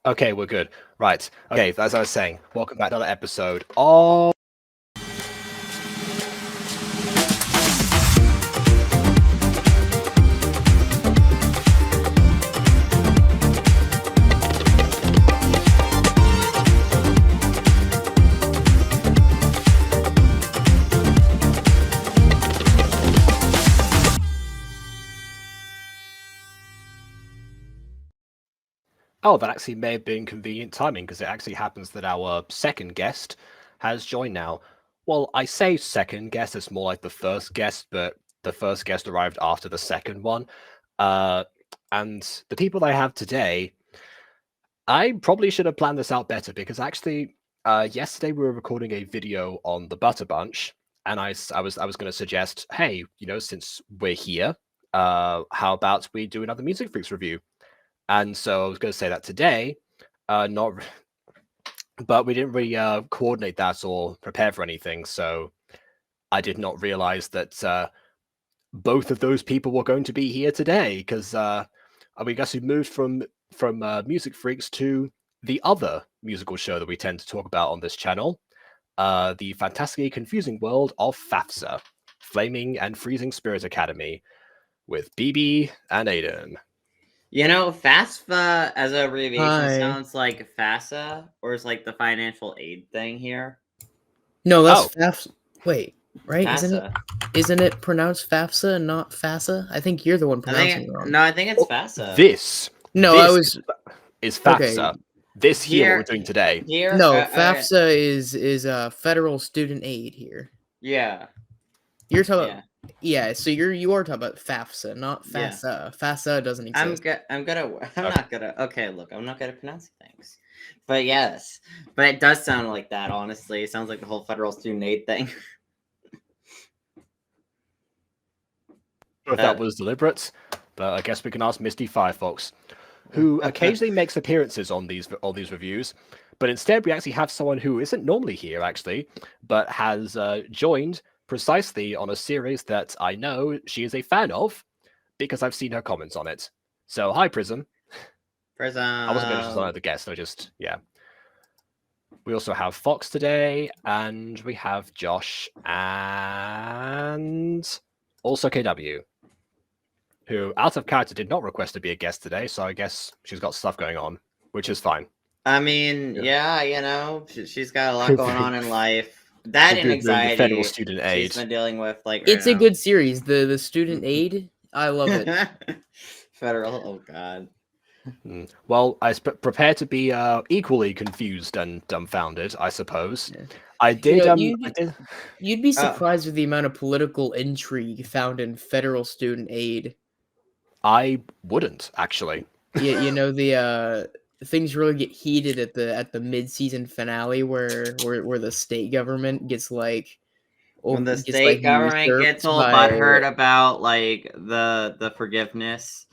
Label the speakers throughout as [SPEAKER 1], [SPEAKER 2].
[SPEAKER 1] Okay, we're good. Right. Okay, as I was saying, welcome back to another episode of... Oh, that actually may have been convenient timing, because it actually happens that our second guest has joined now. Well, I say second guest, it's more like the first guest, but the first guest arrived after the second one. And the people I have today, I probably should have planned this out better, because actually, yesterday we were recording a video on the Butter Bunch, and I was going to suggest, hey, since we're here, how about we do another Music Freaks review? And so I was going to say that today, not, but we didn't really coordinate that or prepare for anything. So I did not realize that both of those people were going to be here today, because I guess we moved from Music Freaks to the other musical show that we tend to talk about on this channel, the fantastically confusing world of FAFSA, Flaming and Freezing Spirit Academy, with BB and Aiden.
[SPEAKER 2] FAFSA as a abbreviation
[SPEAKER 3] Hi.
[SPEAKER 2] sounds like FAFSA, or is like the financial aid thing here.
[SPEAKER 3] No, that's
[SPEAKER 1] Oh.
[SPEAKER 3] FAFSA. Wait, right?
[SPEAKER 2] FAFSA.
[SPEAKER 3] Isn't it pronounced FAFSA and not FASA? I think you're the one pronouncing it wrong.
[SPEAKER 2] No, I think it's FAFSA.
[SPEAKER 1] This is FAFSA.
[SPEAKER 3] Okay.
[SPEAKER 1] This here what we're doing today.
[SPEAKER 2] Here,
[SPEAKER 3] No, FAFSA is federal student aid here.
[SPEAKER 2] Yeah.
[SPEAKER 3] You're talking about so you are talking about FAFSA, not FASA.
[SPEAKER 2] Yeah.
[SPEAKER 3] FASA doesn't exist.
[SPEAKER 2] I'm not gonna. Okay, look, I'm not gonna pronounce things. But yes, but it does sound like that. Honestly, it sounds like the whole federal student aid thing.
[SPEAKER 1] If that was deliberate, but I guess we can ask Misty Firefox, who occasionally makes appearances on these reviews, but instead we actually have someone who isn't normally here, actually, but has joined precisely on a series that I know she is a fan of, because I've seen her comments on it. So, hi, Prism.
[SPEAKER 2] Prism.
[SPEAKER 1] I wasn't going to just another guest, yeah. We also have Fox today, and we have Josh, and also KW, who, out of character, did not request to be a guest today, so I guess she's got stuff going on, which is fine.
[SPEAKER 2] I mean, she's got a lot going on in life. That and anxiety.
[SPEAKER 1] Federal student aid.
[SPEAKER 2] She's been dealing with,
[SPEAKER 3] it's a good series. The student aid, I love it.
[SPEAKER 2] Federal, oh god.
[SPEAKER 1] Well, I prepare to be equally confused and dumbfounded, I suppose.
[SPEAKER 3] Yeah.
[SPEAKER 1] I did.
[SPEAKER 3] You'd be surprised with the amount of political intrigue found in federal student aid.
[SPEAKER 1] I wouldn't actually.
[SPEAKER 3] Yeah, the things really get heated at the mid-season finale where the state government gets like
[SPEAKER 2] when the state government gets all butthurt about like the forgiveness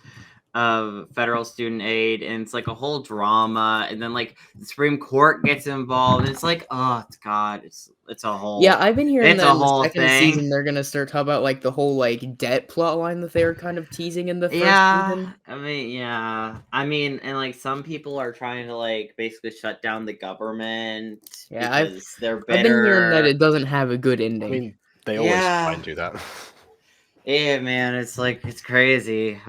[SPEAKER 2] of federal student aid, and it's like a whole drama, and then like the Supreme Court gets involved, and it's like, oh god, it's a whole
[SPEAKER 3] I've been hearing that in the second
[SPEAKER 2] thing.
[SPEAKER 3] season they're gonna start talking about like the whole like debt plot line that they were kind of teasing in the first season.
[SPEAKER 2] I mean, and like some people are trying to like basically shut down the government because they're bitter.
[SPEAKER 3] I've been hearing that it doesn't have a good ending.
[SPEAKER 1] I mean, they always try and do that.
[SPEAKER 2] Yeah, man, it's like it's crazy.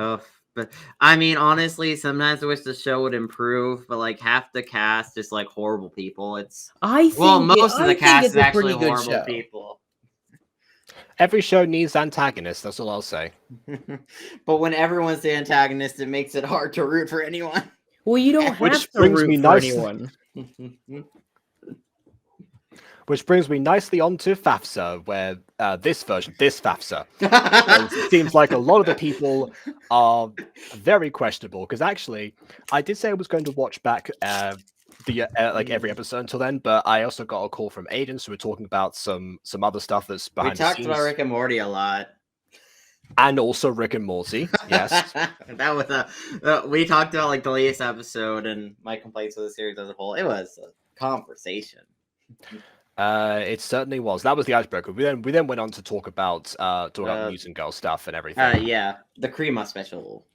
[SPEAKER 2] But I mean, honestly, sometimes I wish the show would improve, but like half the cast is like horrible people. Most of the cast is actually horrible people.
[SPEAKER 1] Every show needs antagonists, that's all I'll say.
[SPEAKER 2] But when everyone's the antagonist, it makes it hard to root for anyone.
[SPEAKER 3] Well, you don't have to root for anyone.
[SPEAKER 1] Which brings me nicely on to FAFSA, where this FAFSA, it seems like a lot of the people are very questionable. Because actually, I did say I was going to watch back like every episode until then, but I also got a call from Aiden, so we're talking about some other stuff that's behind the scenes.
[SPEAKER 2] We talked about Rick and Morty a lot.
[SPEAKER 1] And also Rick and Morty, yes.
[SPEAKER 2] That was we talked about like the latest episode and my complaints with the series as a whole. It was a conversation.
[SPEAKER 1] It certainly was. That was the icebreaker. We then went on to talk about News and Girl stuff and everything.
[SPEAKER 2] The Crema special.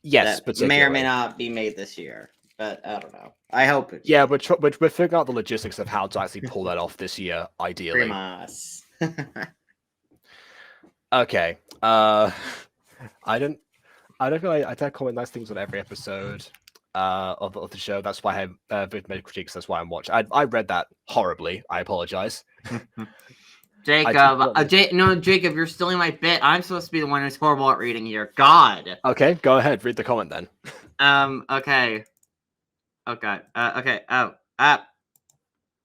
[SPEAKER 1] Yes,
[SPEAKER 2] that may or may not be made this year. but I don't know. I hope it.
[SPEAKER 1] Yeah, we're figuring out the logistics of how to actually pull that off this year, ideally.
[SPEAKER 2] Primas.
[SPEAKER 1] Okay. I don't feel like I don't comment nice things on every episode of the show. That's why I have made critiques. That's why I'm watching. I read that horribly. I apologize.
[SPEAKER 2] Jacob, Jacob, you're stealing my bit. I'm supposed to be the one who's horrible at reading here. God.
[SPEAKER 1] Okay, go ahead. Read the comment then.
[SPEAKER 2] Okay. Oh God. Okay. Oh.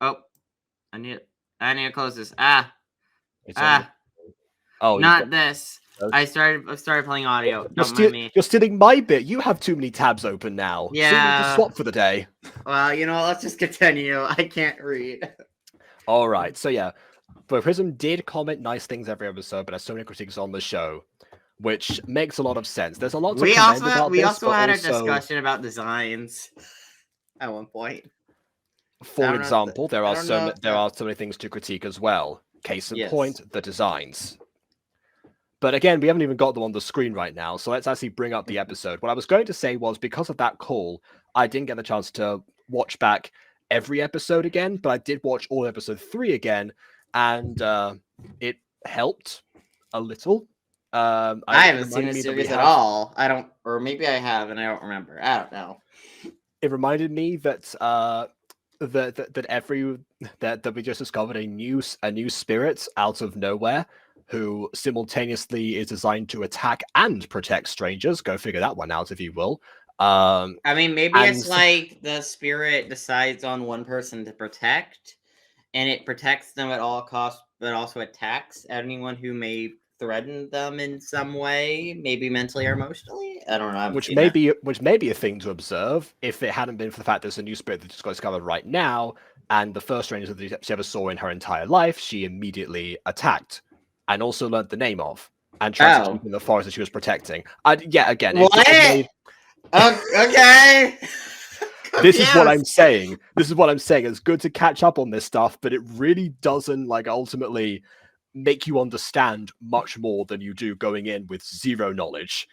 [SPEAKER 2] I need to close this.
[SPEAKER 1] Oh,
[SPEAKER 2] not this. I started playing audio. Don't mind me.
[SPEAKER 1] You're stealing my bit. You have too many tabs open now.
[SPEAKER 2] Yeah.
[SPEAKER 1] So you just swap for the day.
[SPEAKER 2] Well, let's just continue. I can't read.
[SPEAKER 1] All right. So yeah, but Prism did comment nice things every episode, but there's so many critiques on the show, which makes a lot of sense. There's a lot to commend about this. We also
[SPEAKER 2] had a discussion about designs at one point.
[SPEAKER 1] For example, there are so many things to critique as well. Case in point, the designs. But again, we haven't even got them on the screen right now, so let's actually bring up the episode. What I was going to say was, because of that call, I didn't get the chance to watch back every episode again, but I did watch all episode 3 again, and it helped a little.
[SPEAKER 2] I haven't seen the series at all. Or maybe I have, and I don't remember. I don't know.
[SPEAKER 1] It reminded me that that we just discovered a new spirit out of nowhere, who simultaneously is designed to attack and protect strangers. Go figure that one out, if you will.
[SPEAKER 2] I mean, maybe it's like the spirit decides on one person to protect, and it protects them at all costs, but also attacks anyone who may threaten them in some way, maybe mentally or emotionally. I don't know.
[SPEAKER 1] Which may be a thing to observe if it hadn't been for the fact there's a new spirit that just got discovered right now, and the first stranger that she ever saw in her entire life, she immediately attacked. And also learned the name of, and tried to keep in the forest that she was protecting. Again.
[SPEAKER 2] What? Okay.
[SPEAKER 1] This is what I'm saying. It's good to catch up on this stuff, but it really doesn't ultimately make you understand much more than you do going in with zero knowledge.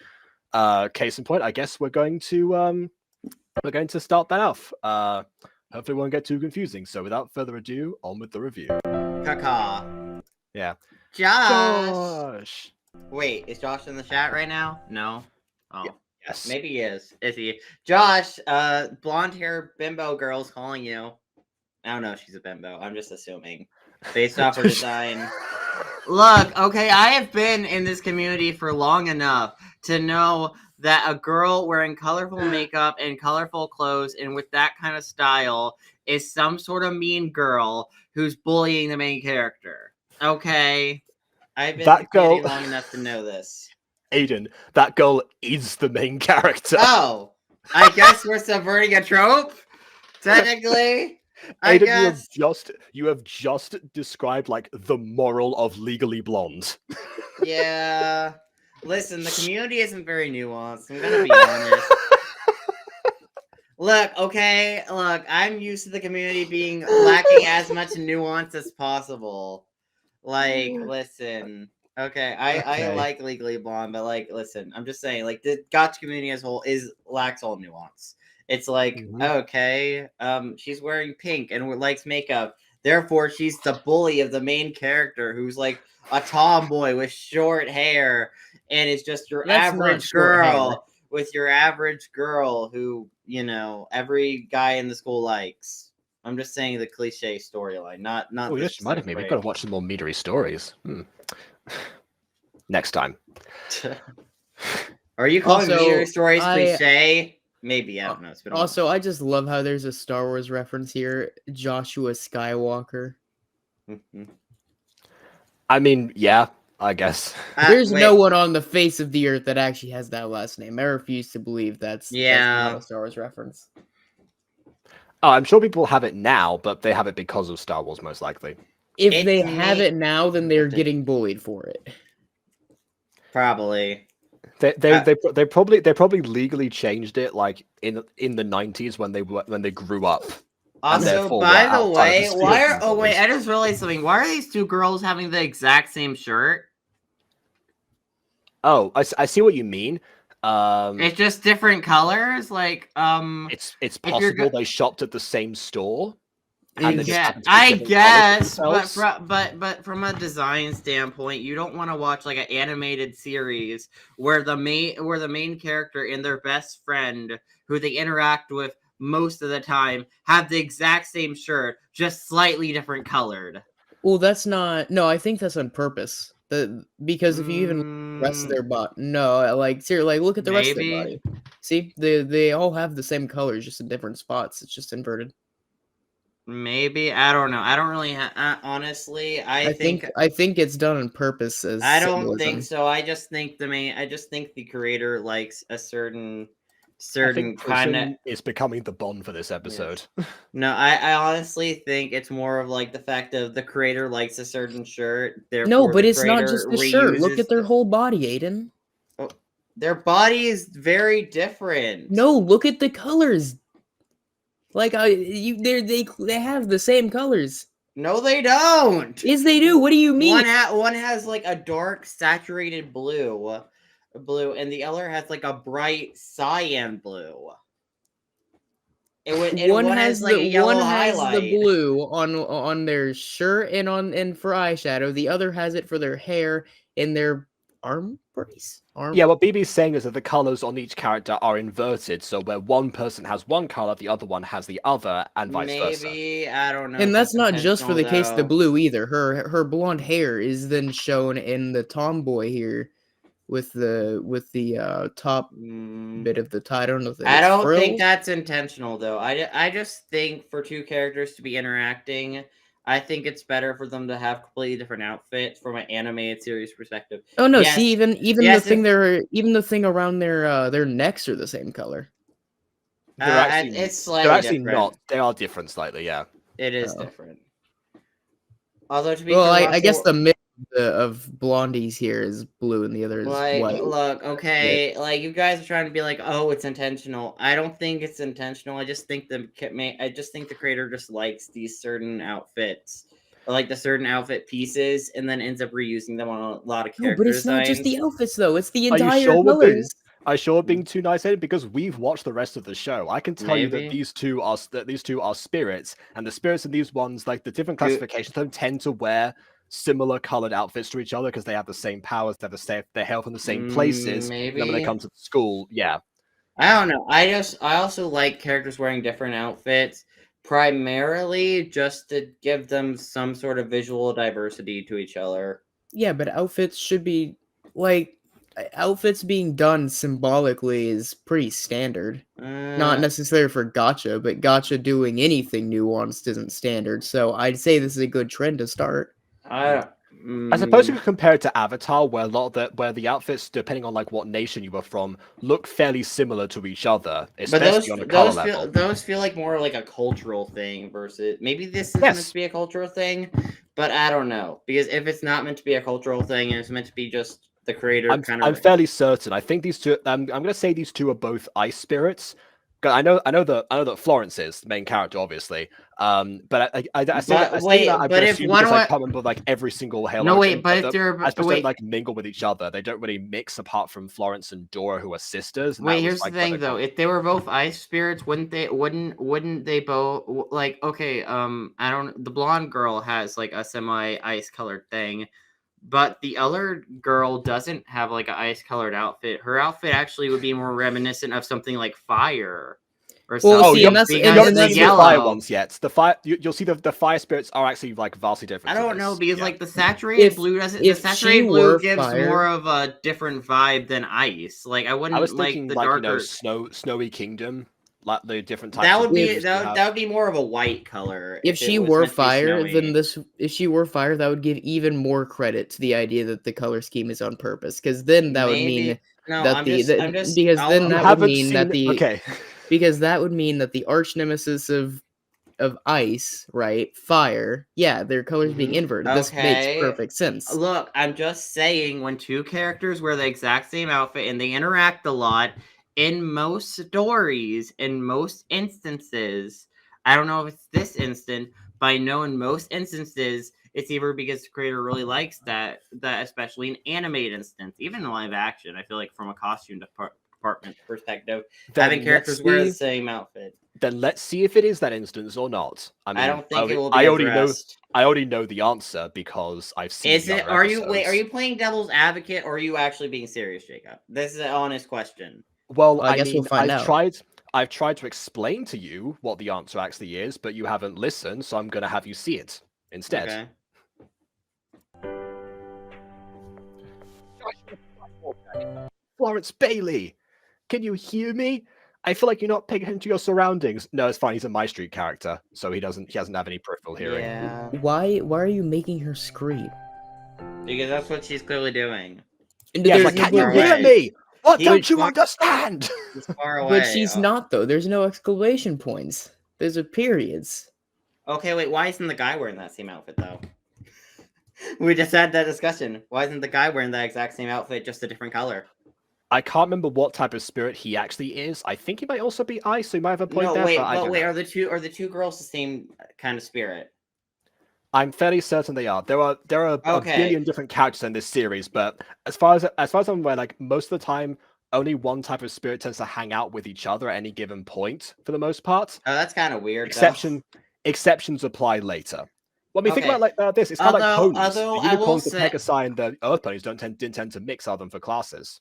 [SPEAKER 1] Case in point, I guess we're going to start that off. Hopefully, it won't get too confusing. So, without further ado, on with the review.
[SPEAKER 2] Caca.
[SPEAKER 1] Yeah.
[SPEAKER 2] Josh. Wait, is Josh in the chat right now? No. Oh.
[SPEAKER 1] Yes.
[SPEAKER 2] Maybe he is. Is he? Josh, blonde hair bimbo girl's calling you. I don't know if she's a bimbo. I'm just assuming. Based off her design. Look, okay, I have been in this community for long enough to know that a girl wearing colorful makeup and colorful clothes and with that kind of style is some sort of mean girl who's bullying the main character. Okay, I've been long enough to know this.
[SPEAKER 1] Aiden, that girl is the main character.
[SPEAKER 2] Oh, I guess we're subverting a trope. Technically, I
[SPEAKER 1] Aiden,
[SPEAKER 2] guess
[SPEAKER 1] you have just described the moral of Legally Blonde.
[SPEAKER 2] Yeah. Listen, the community isn't very nuanced. I'm gonna be honest. Look, I'm used to the community being lacking as much nuance as possible. Listen, okay, I like Legally Blonde, but listen, I'm just saying, the Gacha community as a whole lacks all nuance. It's okay, she's wearing pink and likes makeup, therefore she's the bully of the main character who's a tomboy with short hair, and it's just your average girl with your average girl who every guy in the school likes. I'm just saying the cliche storyline, not.
[SPEAKER 1] Oh yes, you might have. Maybe we've got to watch some more meatery stories. Next time.
[SPEAKER 2] Are you calling meatery stories cliche? Maybe, I don't know. It's been
[SPEAKER 3] I just love how there's a Star Wars reference here. Joshua Skywalker.
[SPEAKER 1] I mean, yeah, I guess.
[SPEAKER 3] There's no one on the face of the earth that actually has that last name. I refuse to believe that's not a Star Wars reference.
[SPEAKER 1] Oh, I'm sure people have it now, but they have it because of Star Wars, most likely.
[SPEAKER 3] If they have it now, then they're getting bullied for it.
[SPEAKER 2] Probably.
[SPEAKER 1] They probably legally changed it in the 90s when they grew up.
[SPEAKER 2] Also, by the way, I just realized something. Why are these two girls having the exact same shirt?
[SPEAKER 1] Oh, I see what you mean.
[SPEAKER 2] It's just different colors, like
[SPEAKER 1] It's possible they shopped at the same store. And they just
[SPEAKER 2] yeah,
[SPEAKER 1] happened to be
[SPEAKER 2] I
[SPEAKER 1] different colors
[SPEAKER 2] guess,
[SPEAKER 1] for themselves.
[SPEAKER 2] but from a design standpoint, you don't want to watch like an animated series where the main character and their best friend, who they interact with most of the time, have the exact same shirt, just slightly different colored.
[SPEAKER 3] Well, that's not. No, I think that's on purpose. Because if you even look at the rest of their body, no, like seriously, like look at the rest of their body. See, they all have the same colors, just in different spots. It's just inverted.
[SPEAKER 2] Maybe, I don't know. I don't really honestly. I think
[SPEAKER 3] it's done on purpose as
[SPEAKER 2] I don't
[SPEAKER 3] symbolism.
[SPEAKER 2] think so. I just think the creator likes a certain kind of
[SPEAKER 1] is becoming the Bond for this episode.
[SPEAKER 2] Yes. No, I honestly think it's more of like the fact of the creator likes a certain shirt.
[SPEAKER 3] No, but it's not just the shirt. Look at their whole body, Aiden.
[SPEAKER 2] Oh, their body is very different.
[SPEAKER 3] No, look at the colors. Like they have the same colors.
[SPEAKER 2] No, they don't.
[SPEAKER 3] Yes, they do. What do you mean?
[SPEAKER 2] One has like a dark saturated blue, and the other has like a bright cyan blue.
[SPEAKER 3] One has
[SPEAKER 2] like
[SPEAKER 3] the blue on their shirt and for eyeshadow. The other has it for their hair and their arm brace.
[SPEAKER 1] Yeah, what BB's saying is that the colors on each character are inverted, so where one person has one color, the other one has the other, and vice versa.
[SPEAKER 2] Maybe, I don't know.
[SPEAKER 3] And that's not just for the case of the blue either. Her blonde hair is then shown in the tomboy here with the top bit of the tie. I don't know if
[SPEAKER 2] I don't think that's intentional though. I just think for two characters to be interacting, I think it's better for them to have completely different outfits from an animated series perspective.
[SPEAKER 3] Oh no, yes, see even the thing around their necks are the same color.
[SPEAKER 2] It's slightly different.
[SPEAKER 1] Not. They are different slightly, yeah.
[SPEAKER 2] It is different. Although to be
[SPEAKER 3] I guess the mix of blondies here is blue and the other is white.
[SPEAKER 2] Look, okay, like you guys are trying to be like, oh, it's intentional. I don't think it's intentional. I just think the creator just likes these certain outfits, or like the certain outfit pieces, and then ends up reusing them on a lot of character
[SPEAKER 3] but it's
[SPEAKER 2] designs.
[SPEAKER 3] not just the outfits though; it's the entire colors.
[SPEAKER 1] Are you sure being too nice, Ed? Because we've watched the rest of the show. I can tell you that these two are spirits, and the spirits in these ones, like the different classifications, don't tend to wear similar colored outfits to each other because they have the same powers, they have their hair from the same places.
[SPEAKER 2] Maybe.
[SPEAKER 1] Then when they come to school, yeah.
[SPEAKER 2] I don't know. I also like characters wearing different outfits, primarily just to give them some sort of visual diversity to each other.
[SPEAKER 3] Yeah, but outfits should be like outfits being done symbolically is pretty standard. Not necessarily for Gacha, but Gacha doing anything nuanced isn't standard. So I'd say this is a good trend to start.
[SPEAKER 1] I suppose you could compare it to Avatar, where where the outfits, depending on like what nation you were from, look fairly similar to each other, especially on a color level.
[SPEAKER 2] Those feel like more like a cultural thing versus maybe this is meant to be a cultural thing, but I don't know, because if it's not meant to be a cultural thing and it's meant to be just the creator
[SPEAKER 1] I'm fairly certain. I think these two. I'm going to say these two are both ice spirits. I know that Florence is the main character, obviously. But I say that I'm going to assume because I can't remember like every single Halo.
[SPEAKER 2] No, wait, but if they're
[SPEAKER 1] don't like mingle with each other. They don't really mix apart from Florence and Dora, who are sisters.
[SPEAKER 2] Wait, here's the thing though. If they were both ice spirits, wouldn't they both like? Okay, I don't. The blonde girl has like a semi ice colored thing. But the other girl doesn't have like an ice colored outfit. Her outfit actually would be more reminiscent of something like fire or something.
[SPEAKER 3] Oh, see, and that's
[SPEAKER 1] the fire ones yet. The fire, you'll see the fire spirits are actually like vastly different.
[SPEAKER 2] I don't know because like the saturated blue doesn't. The saturated blue gives more of a different vibe than ice. Like I was thinking like the darker
[SPEAKER 1] snowy kingdom. Like the different types.
[SPEAKER 2] That would be more of a white color.
[SPEAKER 3] If she were fire, then if she were fire, that would give even more credit to the idea that the color scheme is on purpose. Because then that would mean because that would mean that the arch nemesis of ice, right? Fire, yeah, their colors being inverted. This makes perfect sense.
[SPEAKER 2] Look, I'm just saying when two characters wear the exact same outfit and they interact a lot. In most stories, in most instances, I don't know if it's this instant, but I know in most instances, it's either because the creator really likes that especially in animated instance, even in live action, I feel like from a costume perspective,
[SPEAKER 1] Then
[SPEAKER 2] having characters
[SPEAKER 1] let's
[SPEAKER 2] wear the
[SPEAKER 1] see-
[SPEAKER 2] same outfit.
[SPEAKER 1] Then let's see if it is that instance or not. I mean,
[SPEAKER 2] I don't think it will
[SPEAKER 1] I
[SPEAKER 2] be
[SPEAKER 1] already know.
[SPEAKER 2] addressed.
[SPEAKER 1] I already know the answer because I've seen
[SPEAKER 2] Is
[SPEAKER 1] the
[SPEAKER 2] it?
[SPEAKER 1] other
[SPEAKER 2] Are
[SPEAKER 1] episodes.
[SPEAKER 2] you playing devil's advocate, or are you actually being serious, Jacob? This is an honest question.
[SPEAKER 1] Well,
[SPEAKER 3] I
[SPEAKER 1] I
[SPEAKER 3] guess
[SPEAKER 1] mean,
[SPEAKER 3] we'll find out.
[SPEAKER 1] I've tried to explain to you what the answer actually is, but you haven't listened, so I'm gonna have you see it instead.
[SPEAKER 2] Okay.
[SPEAKER 1] Florence Bailey, can you hear me? I feel like you're not paying attention to your surroundings. No, it's fine. He's a My Street character, so he doesn't have any peripheral hearing.
[SPEAKER 2] Yeah.
[SPEAKER 3] Why are you making her scream?
[SPEAKER 2] Because that's what she's clearly doing.
[SPEAKER 3] And
[SPEAKER 1] Yeah,
[SPEAKER 3] there's
[SPEAKER 1] but
[SPEAKER 3] no
[SPEAKER 1] can you
[SPEAKER 2] far
[SPEAKER 1] hear
[SPEAKER 2] away.
[SPEAKER 1] me? What
[SPEAKER 2] He
[SPEAKER 1] don't
[SPEAKER 2] was
[SPEAKER 1] you
[SPEAKER 2] far-
[SPEAKER 1] understand?
[SPEAKER 2] She's far away.
[SPEAKER 3] But she's not though. There's no exclamation points. There's a periods.
[SPEAKER 2] Okay, wait. Why isn't the guy wearing that same outfit though? We just had that discussion. Why isn't the guy wearing that exact same outfit, just a different color?
[SPEAKER 1] I can't remember what type of spirit he actually is. I think he might also be ice, so he might have a point
[SPEAKER 2] No,
[SPEAKER 1] there.
[SPEAKER 2] wait,
[SPEAKER 1] but I don't know.
[SPEAKER 2] are the two girls the same kind of spirit?
[SPEAKER 1] I'm fairly certain they are. There are a
[SPEAKER 2] Okay.
[SPEAKER 1] billion different characters in this series, but as far as I'm aware, like most of the time, only one type of spirit tends to hang out with each other at any given point for the most part.
[SPEAKER 2] Oh, that's kind of weird. though.
[SPEAKER 1] Exceptions apply later. Well, I mean, think
[SPEAKER 2] Okay.
[SPEAKER 1] about like this. It's kind of like
[SPEAKER 2] Although-
[SPEAKER 1] ponies.
[SPEAKER 2] although
[SPEAKER 1] The
[SPEAKER 2] I will
[SPEAKER 1] unicorns, the
[SPEAKER 2] say-
[SPEAKER 1] Pegasi, and the Earth ponies didn't tend to mix other than for classes.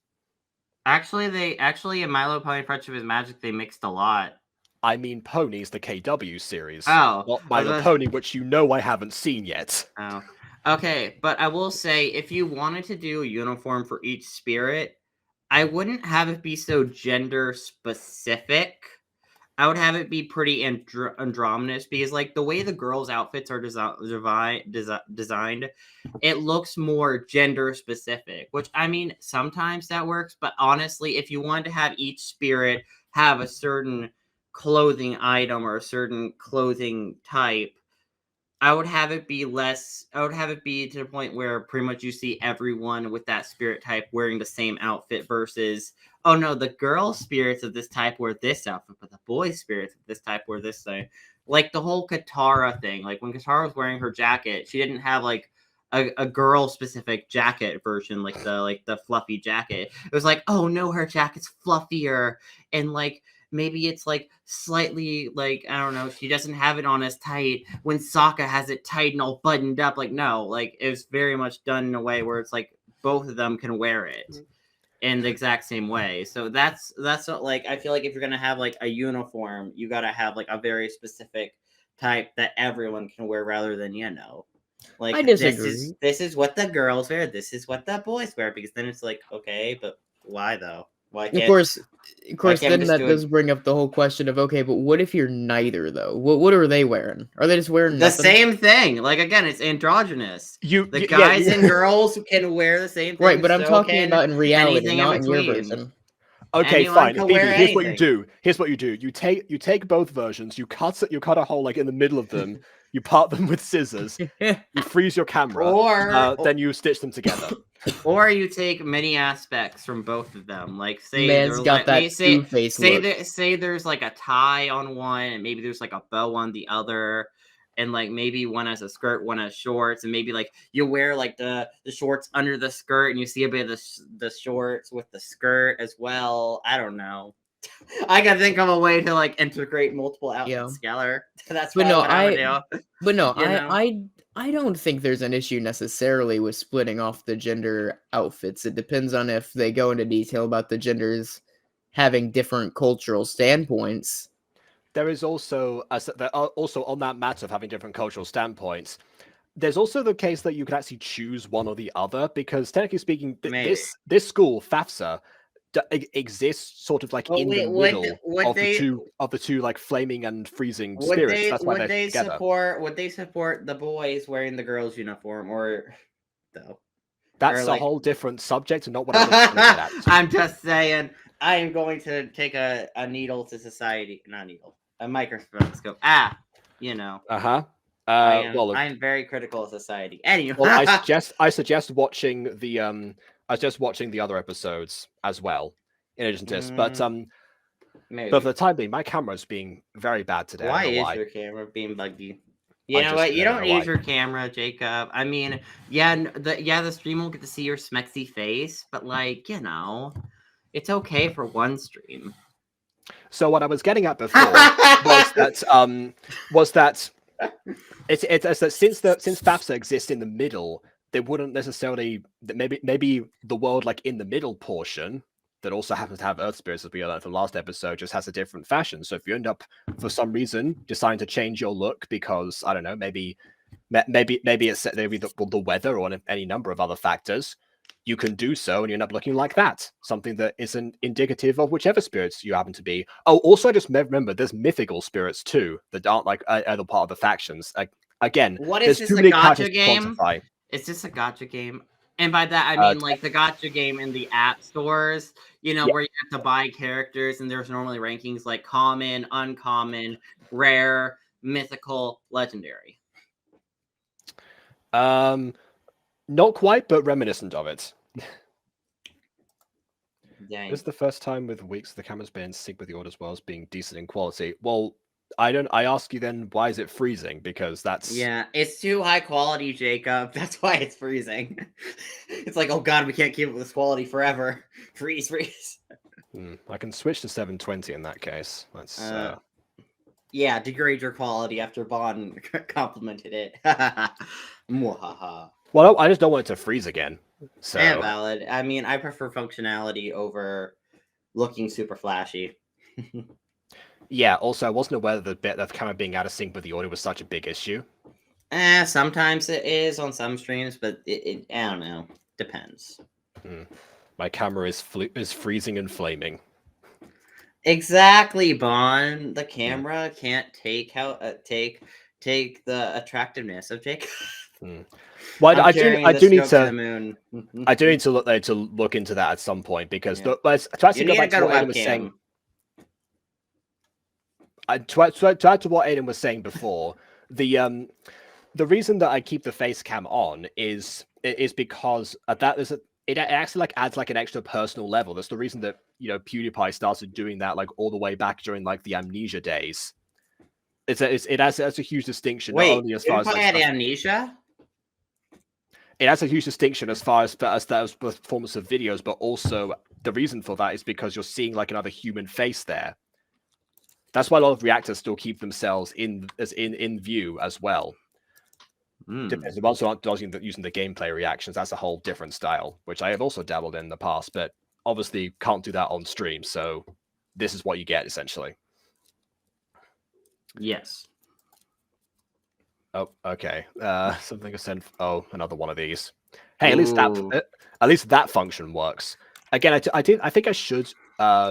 [SPEAKER 2] Actually, in Milo Pony Friendship is Magic, they mixed a lot.
[SPEAKER 1] I mean, ponies, the KW series.
[SPEAKER 2] Oh,
[SPEAKER 1] Not My Little Pony, which you know I haven't seen yet.
[SPEAKER 2] Oh, okay. But I will say, if you wanted to do a uniform for each spirit, I wouldn't have it be so gender specific. I would have it be pretty androgynous because, like, the way the girls' outfits are designed, it looks more gender specific. Which, I mean, sometimes that works, but honestly, if you wanted to have each spirit have a certain clothing item or a certain clothing type, I would have it be to the point where pretty much you see everyone with that spirit type wearing the same outfit versus, oh no, the girl spirits of this type wear this outfit, but the boy spirits of this type wear this thing. Like the whole Katara thing. Like when Katara was wearing her jacket, she didn't have like a girl specific jacket version, like the fluffy jacket. It was like, oh no, her jacket's fluffier, and like maybe it's like slightly like, I don't know, she doesn't have it on as tight when Sokka has it tight and all buttoned up. Like, no, like it was very much done in a way where it's like both of them can wear it in the exact same way. So that's what, like, I feel like if you're gonna have like a uniform, you gotta have like a very specific type that everyone can wear rather than, you know, like
[SPEAKER 3] I disagree.
[SPEAKER 2] This is what the girls wear, this is what the boys wear, because then it's like, okay, but why though? Why can't,
[SPEAKER 3] Of course,
[SPEAKER 2] can't we
[SPEAKER 3] then
[SPEAKER 2] just
[SPEAKER 3] that
[SPEAKER 2] do
[SPEAKER 3] does
[SPEAKER 2] it-
[SPEAKER 3] bring up the whole question of, okay, but what if you're neither though? What are they wearing? Are they just wearing
[SPEAKER 2] the
[SPEAKER 3] nothing?
[SPEAKER 2] same thing? Like, again, it's androgynous. The
[SPEAKER 1] Yeah,
[SPEAKER 2] guys and girls can wear the same thing.
[SPEAKER 3] Right, but I'm
[SPEAKER 2] so
[SPEAKER 3] talking
[SPEAKER 2] can
[SPEAKER 3] about in reality,
[SPEAKER 2] anything
[SPEAKER 3] not in your
[SPEAKER 2] between.
[SPEAKER 3] version.
[SPEAKER 1] Okay,
[SPEAKER 2] Anyone
[SPEAKER 1] fine.
[SPEAKER 2] can
[SPEAKER 1] Phoebe,
[SPEAKER 2] wear
[SPEAKER 1] here's what you
[SPEAKER 2] anything.
[SPEAKER 1] do. Here's what you do. You take both versions. You cut a hole like in the middle of them. You part them with scissors. You freeze your camera.
[SPEAKER 2] Or
[SPEAKER 1] then you stitch them together.
[SPEAKER 2] or you take many aspects from both of them. Like, say
[SPEAKER 3] Man's
[SPEAKER 2] they're
[SPEAKER 3] got
[SPEAKER 2] like,
[SPEAKER 3] that Two-Face look.
[SPEAKER 2] say there's like a tie on one, and maybe there's like a bow on the other, and like maybe one has a skirt, one has shorts, and maybe like you wear like the shorts under the skirt, and you see a bit of the shorts with the skirt as well. I don't know. I gotta think of a way to like integrate multiple outfits together. That's
[SPEAKER 3] But
[SPEAKER 2] probably
[SPEAKER 3] no,
[SPEAKER 2] what I would do.
[SPEAKER 3] But no,
[SPEAKER 2] You know?
[SPEAKER 3] I don't think there's an issue necessarily with splitting off the gender outfits. It depends on if they go into detail about the genders having different cultural standpoints.
[SPEAKER 1] There is also also on that matter of having different cultural standpoints. There's also the case that you can actually choose one or the other, because technically speaking, this school FAFSA exists sort of like in the middle of the two like flaming and freezing spirits. That's why they're together.
[SPEAKER 2] Would they support the boys wearing the girls' uniform, or though?
[SPEAKER 1] That's a whole different subject and not what I was trying to get at.
[SPEAKER 2] I'm just saying, I am going to take a needle to society, not needle, a microscope. You know. I'm very critical of society. Anyway,
[SPEAKER 1] well, I suggest watching the other episodes as well, in addition to this. But for the time being, my camera's being very bad today.
[SPEAKER 2] Why is your camera being buggy? You know what? You don't use your camera, Jacob. I mean, the stream won't get to see your smexy face, but like, you know, It's okay for one stream.
[SPEAKER 1] So what I was getting at before was that it's that since FAFSA exists in the middle, they wouldn't necessarily maybe the world like in the middle portion that also happens to have Earth spirits, as we learned from last episode, just has a different fashion. So if you end up for some reason deciding to change your look because I don't know, maybe it's the weather or any number of other factors, you can do so and you end up looking like that. Something that isn't indicative of whichever spirits you happen to be. Oh, also just remember, there's mythical spirits too that aren't like either part of the factions. Again,
[SPEAKER 2] what is
[SPEAKER 1] there's
[SPEAKER 2] this,
[SPEAKER 1] too many
[SPEAKER 2] a gacha game?
[SPEAKER 1] to quantify.
[SPEAKER 2] Is this a gacha game? And by that, I mean like the gacha game in the app stores, you know, where you have to buy characters and there's normally rankings like common, uncommon, rare, mythical, legendary.
[SPEAKER 1] Not quite, but reminiscent of it.
[SPEAKER 2] Dang.
[SPEAKER 1] This is the first time with weeks the camera's been in sync with the audio as well as being decent in quality. Well, I ask you then, why is it freezing? Because that's...
[SPEAKER 2] Yeah, it's too high quality, Jacob. That's why it's freezing. It's like, oh god, we can't keep it with this quality forever. Freeze.
[SPEAKER 1] I can switch to 720 in that case. Let's...
[SPEAKER 2] Yeah, degrade your quality after Bond complimented it. Mwahaha.
[SPEAKER 1] Well, I just don't want it to freeze again. So...
[SPEAKER 2] Yeah, valid. I mean, I prefer functionality over looking super flashy.
[SPEAKER 1] Yeah, also, I wasn't aware that the camera being out of sync with the audio was such a big issue.
[SPEAKER 2] Sometimes it is on some streams, but it I don't know. Depends.
[SPEAKER 1] My camera is freezing and flaming.
[SPEAKER 2] Exactly, Bond. The camera can't take the attractiveness of Jake.
[SPEAKER 1] Well, I do need to look into that at some point because to actually go back to what Aiden was saying. To add to what Aiden was saying before, the reason that I keep the face cam on is because it actually like adds like an extra personal level. That's the reason that PewDiePie started doing that like all the way back during like the Amnesia days. It has a huge distinction.
[SPEAKER 2] Wait,
[SPEAKER 1] not only as far as
[SPEAKER 2] had Amnesia.
[SPEAKER 1] It has a huge distinction as far as the performance of videos, but also the reason for that is because you're seeing like another human face there. That's why a lot of reactors still keep themselves in view as well. Depends. The ones who aren't using the gameplay reactions, that's a whole different style, which I have also dabbled in the past, but obviously can't do that on stream. So this is what you get essentially.
[SPEAKER 2] Yes.
[SPEAKER 1] Oh, okay. Something I sent. Oh, another one of these. Hey, at least that function works. Again, I think I should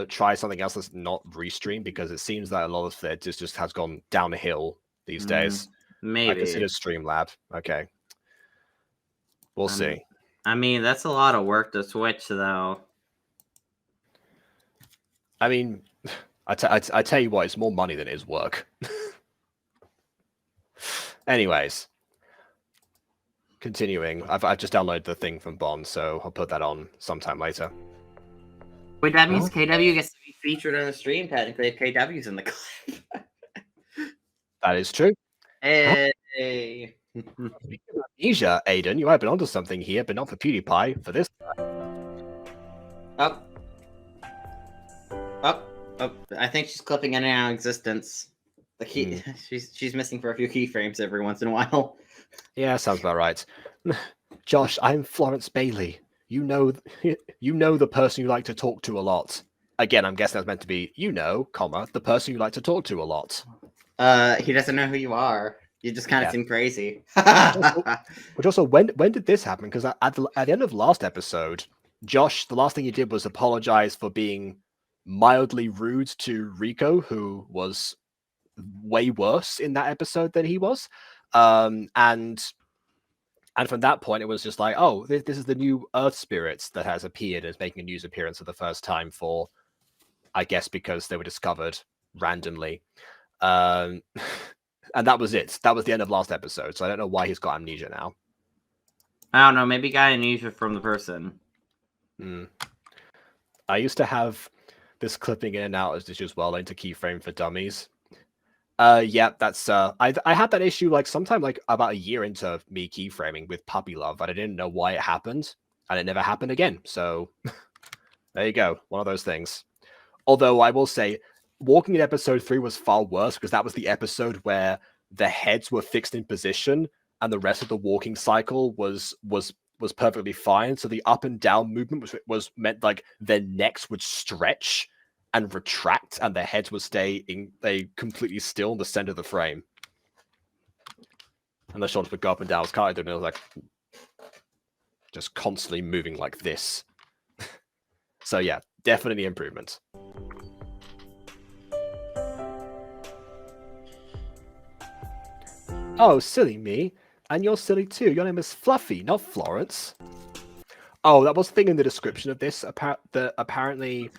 [SPEAKER 1] try something else that's not restream because it seems that a lot of it just has gone downhill these days.
[SPEAKER 2] Maybe.
[SPEAKER 1] I consider Streamlab. Okay. We'll see.
[SPEAKER 2] I mean, that's a lot of work to switch, though.
[SPEAKER 1] I mean, I tell you what, it's more money than it is work. Anyways, continuing. I've just downloaded the thing from Bond, so I'll put that on sometime later.
[SPEAKER 2] Wait, that means KW gets to be featured on the stream, technically, if KW's in the clip.
[SPEAKER 1] That is true.
[SPEAKER 2] Hey.
[SPEAKER 1] Amnesia, Aiden, you might have been onto something here, but not for PewDiePie, for this.
[SPEAKER 2] Oh, I think she's clipping in and out of existence. The key, she's missing for a few keyframes every once in a while.
[SPEAKER 1] Yeah, sounds about right. Josh, I'm Florence Bailey. You know the person you like to talk to a lot. Again, I'm guessing that's meant to be, the person you like to talk to a lot.
[SPEAKER 2] He doesn't know who you are. You just kind of seem crazy.
[SPEAKER 1] Which also, when did this happen? Because at the end of last episode, Josh, the last thing he did was apologize for being mildly rude to Rico, who was way worse in that episode than he was. And from that point, it was just like, oh, this is the new Earth Spirits that has appeared as making a news appearance for the first time for, I guess, because they were discovered randomly. And that was it. That was the end of last episode. So I don't know why he's got amnesia now.
[SPEAKER 2] I don't know. Maybe he got amnesia from the person.
[SPEAKER 1] I used to have this clipping in and out as just well into Keyframe for Dummies. Yeah, that's I had that issue like sometime like about a year into me keyframing with Puppy Love, but I didn't know why it happened, and it never happened again. So There you go. One of those things. Although I will say, walking in episode 3 was far worse because that was the episode where the heads were fixed in position and the rest of the walking cycle was perfectly fine. So the up and down movement was meant like their necks would stretch and retract, and their heads would stay completely still in the center of the frame. And the shoulders would go up and down. I was kind of doing it, like just constantly moving like this. So yeah, definitely improvement. Oh, silly me. And you're silly too. Your name is Fluffy, not Florence. Oh, that was the thing in the description of this. Apparently,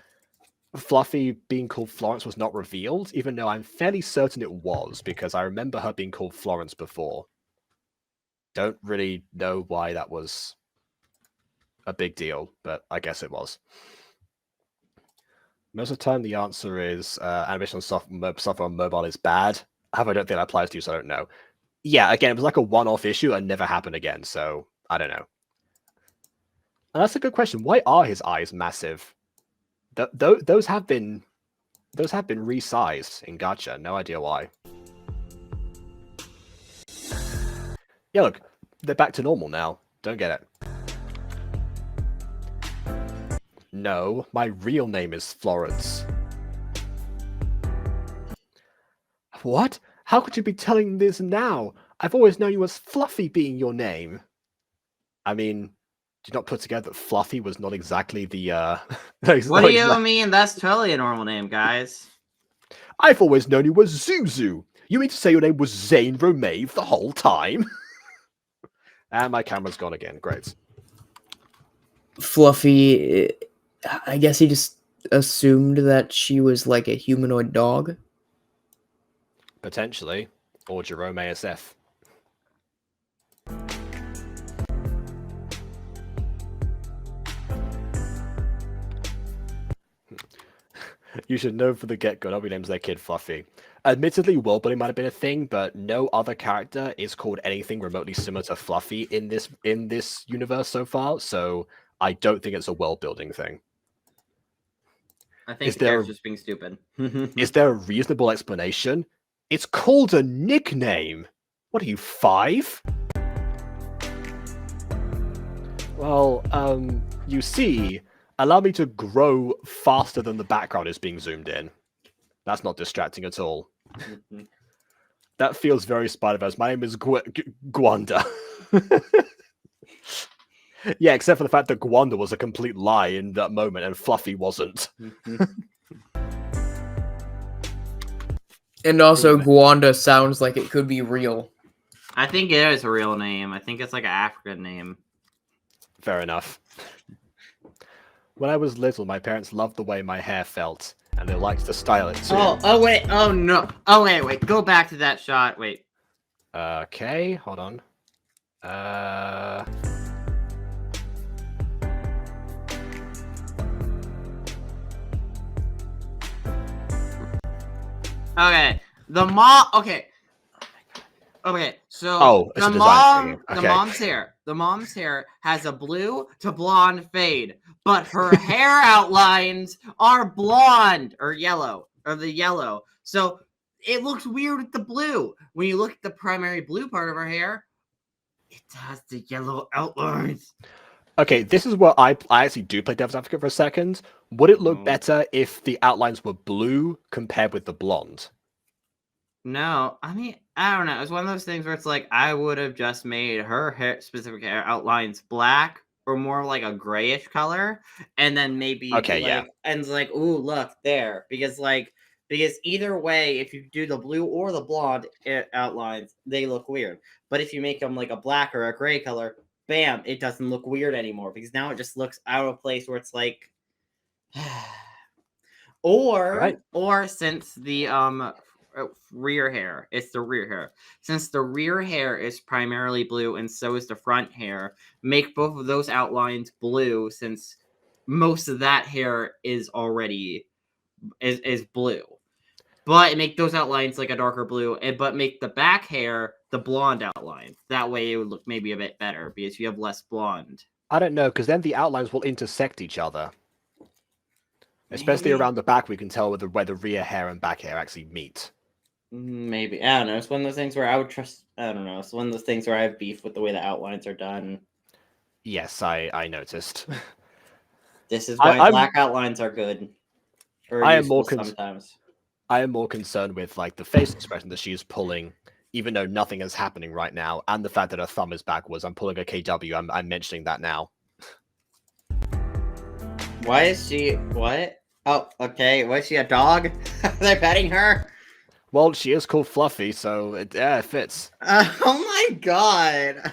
[SPEAKER 1] Fluffy being called Florence was not revealed, even though I'm fairly certain it was, because I remember her being called Florence before. Don't really know why that was a big deal, but I guess it was. Most of the time, the answer is animation on software on mobile is bad. However, I don't think that applies to you, so I don't know. Yeah, again, it was like a one-off issue and never happened again, so I don't know. And that's a good question. Why are his eyes massive? Those have been resized in Gacha. No idea why. Yeah, look, they're back to normal now. Don't get it. No, my real name is Florence. What? How could you be telling this now? I've always known you as Fluffy being your name. I mean, did you not put together that Fluffy was not exactly the,
[SPEAKER 2] What do you mean? That's totally a normal name, guys.
[SPEAKER 1] I've always known you as Zuzu. You mean to say your name was Zane Romave the whole time? And my camera's gone again. Great.
[SPEAKER 3] Fluffy, I guess he just assumed that she was like a humanoid dog.
[SPEAKER 1] Potentially. Or Jerome ASF. You should know from the get-go, nobody names their kid Fluffy. Admittedly, world-building might have been a thing, but no other character is called anything remotely similar to Fluffy in this universe so far, so I don't think it's a world-building thing.
[SPEAKER 2] I think the character's just being stupid.
[SPEAKER 1] Is there a reasonable explanation? It's called a nickname! What are you, 5? Well, you see, allow me to grow faster than the background is being zoomed in. That's not distracting at all. That feels very Spider-Verse. My name is Gwanda. Yeah, except for the fact that Gwanda was a complete lie in that moment and Fluffy wasn't.
[SPEAKER 3] And also, Gwanda sounds like it could be real.
[SPEAKER 2] I think it is a real name. I think it's like an African name.
[SPEAKER 1] Fair enough. When I was little, my parents loved the way my hair felt, and they liked to style it too.
[SPEAKER 2] Oh wait, oh no. Oh wait, go back to that shot, wait.
[SPEAKER 1] Okay, hold on.
[SPEAKER 2] Okay, the mom, okay. Okay, so the mom's hair has a blue to blonde fade, but her hair outlines are blonde or yellow, or the yellow. So it looks weird with the blue. When you look at the primary blue part of her hair, it has the yellow outlines.
[SPEAKER 1] Okay, this is where I actually do play devil's advocate for a second. Would it look better if the outlines were blue compared with the blonde?
[SPEAKER 2] No, I mean, I don't know. It's one of those things where it's like, I would have just made her specific hair outlines black or more like a grayish color. And then maybe, and it's like, ooh, look, there. Because either way, if you do the blue or the blonde outlines, they look weird. But if you make them like a black or a gray color, bam, it doesn't look weird anymore. Because now it just looks out of place where it's like... Or since the... rear hair. It's the rear hair. Since the rear hair is primarily blue and so is the front hair, make both of those outlines blue since most of that hair is already is blue. But make those outlines like a darker blue, but make the back hair the blonde outlines. That way it would look maybe a bit better because you have less blonde.
[SPEAKER 1] I don't know, because then the outlines will intersect each other. Especially
[SPEAKER 2] Maybe.
[SPEAKER 1] around the back, we can tell where the rear hair and back hair actually meet.
[SPEAKER 2] Maybe. I don't know. It's one of those things where I would trust. I don't know. It's one of those things where I have beef with the way the outlines are done.
[SPEAKER 1] Yes, I noticed.
[SPEAKER 2] This is why black outlines are good. Or
[SPEAKER 1] I am
[SPEAKER 2] useful
[SPEAKER 1] more
[SPEAKER 2] sometimes.
[SPEAKER 1] I am more concerned with like the face expression that she's pulling, even though nothing is happening right now, and the fact that her thumb is backwards. I'm pulling a KW. I'm mentioning that now.
[SPEAKER 2] Why is she... What? Oh, okay. Was she a dog? They're petting her?
[SPEAKER 1] Well, she is called Fluffy, so it fits.
[SPEAKER 2] Oh my god!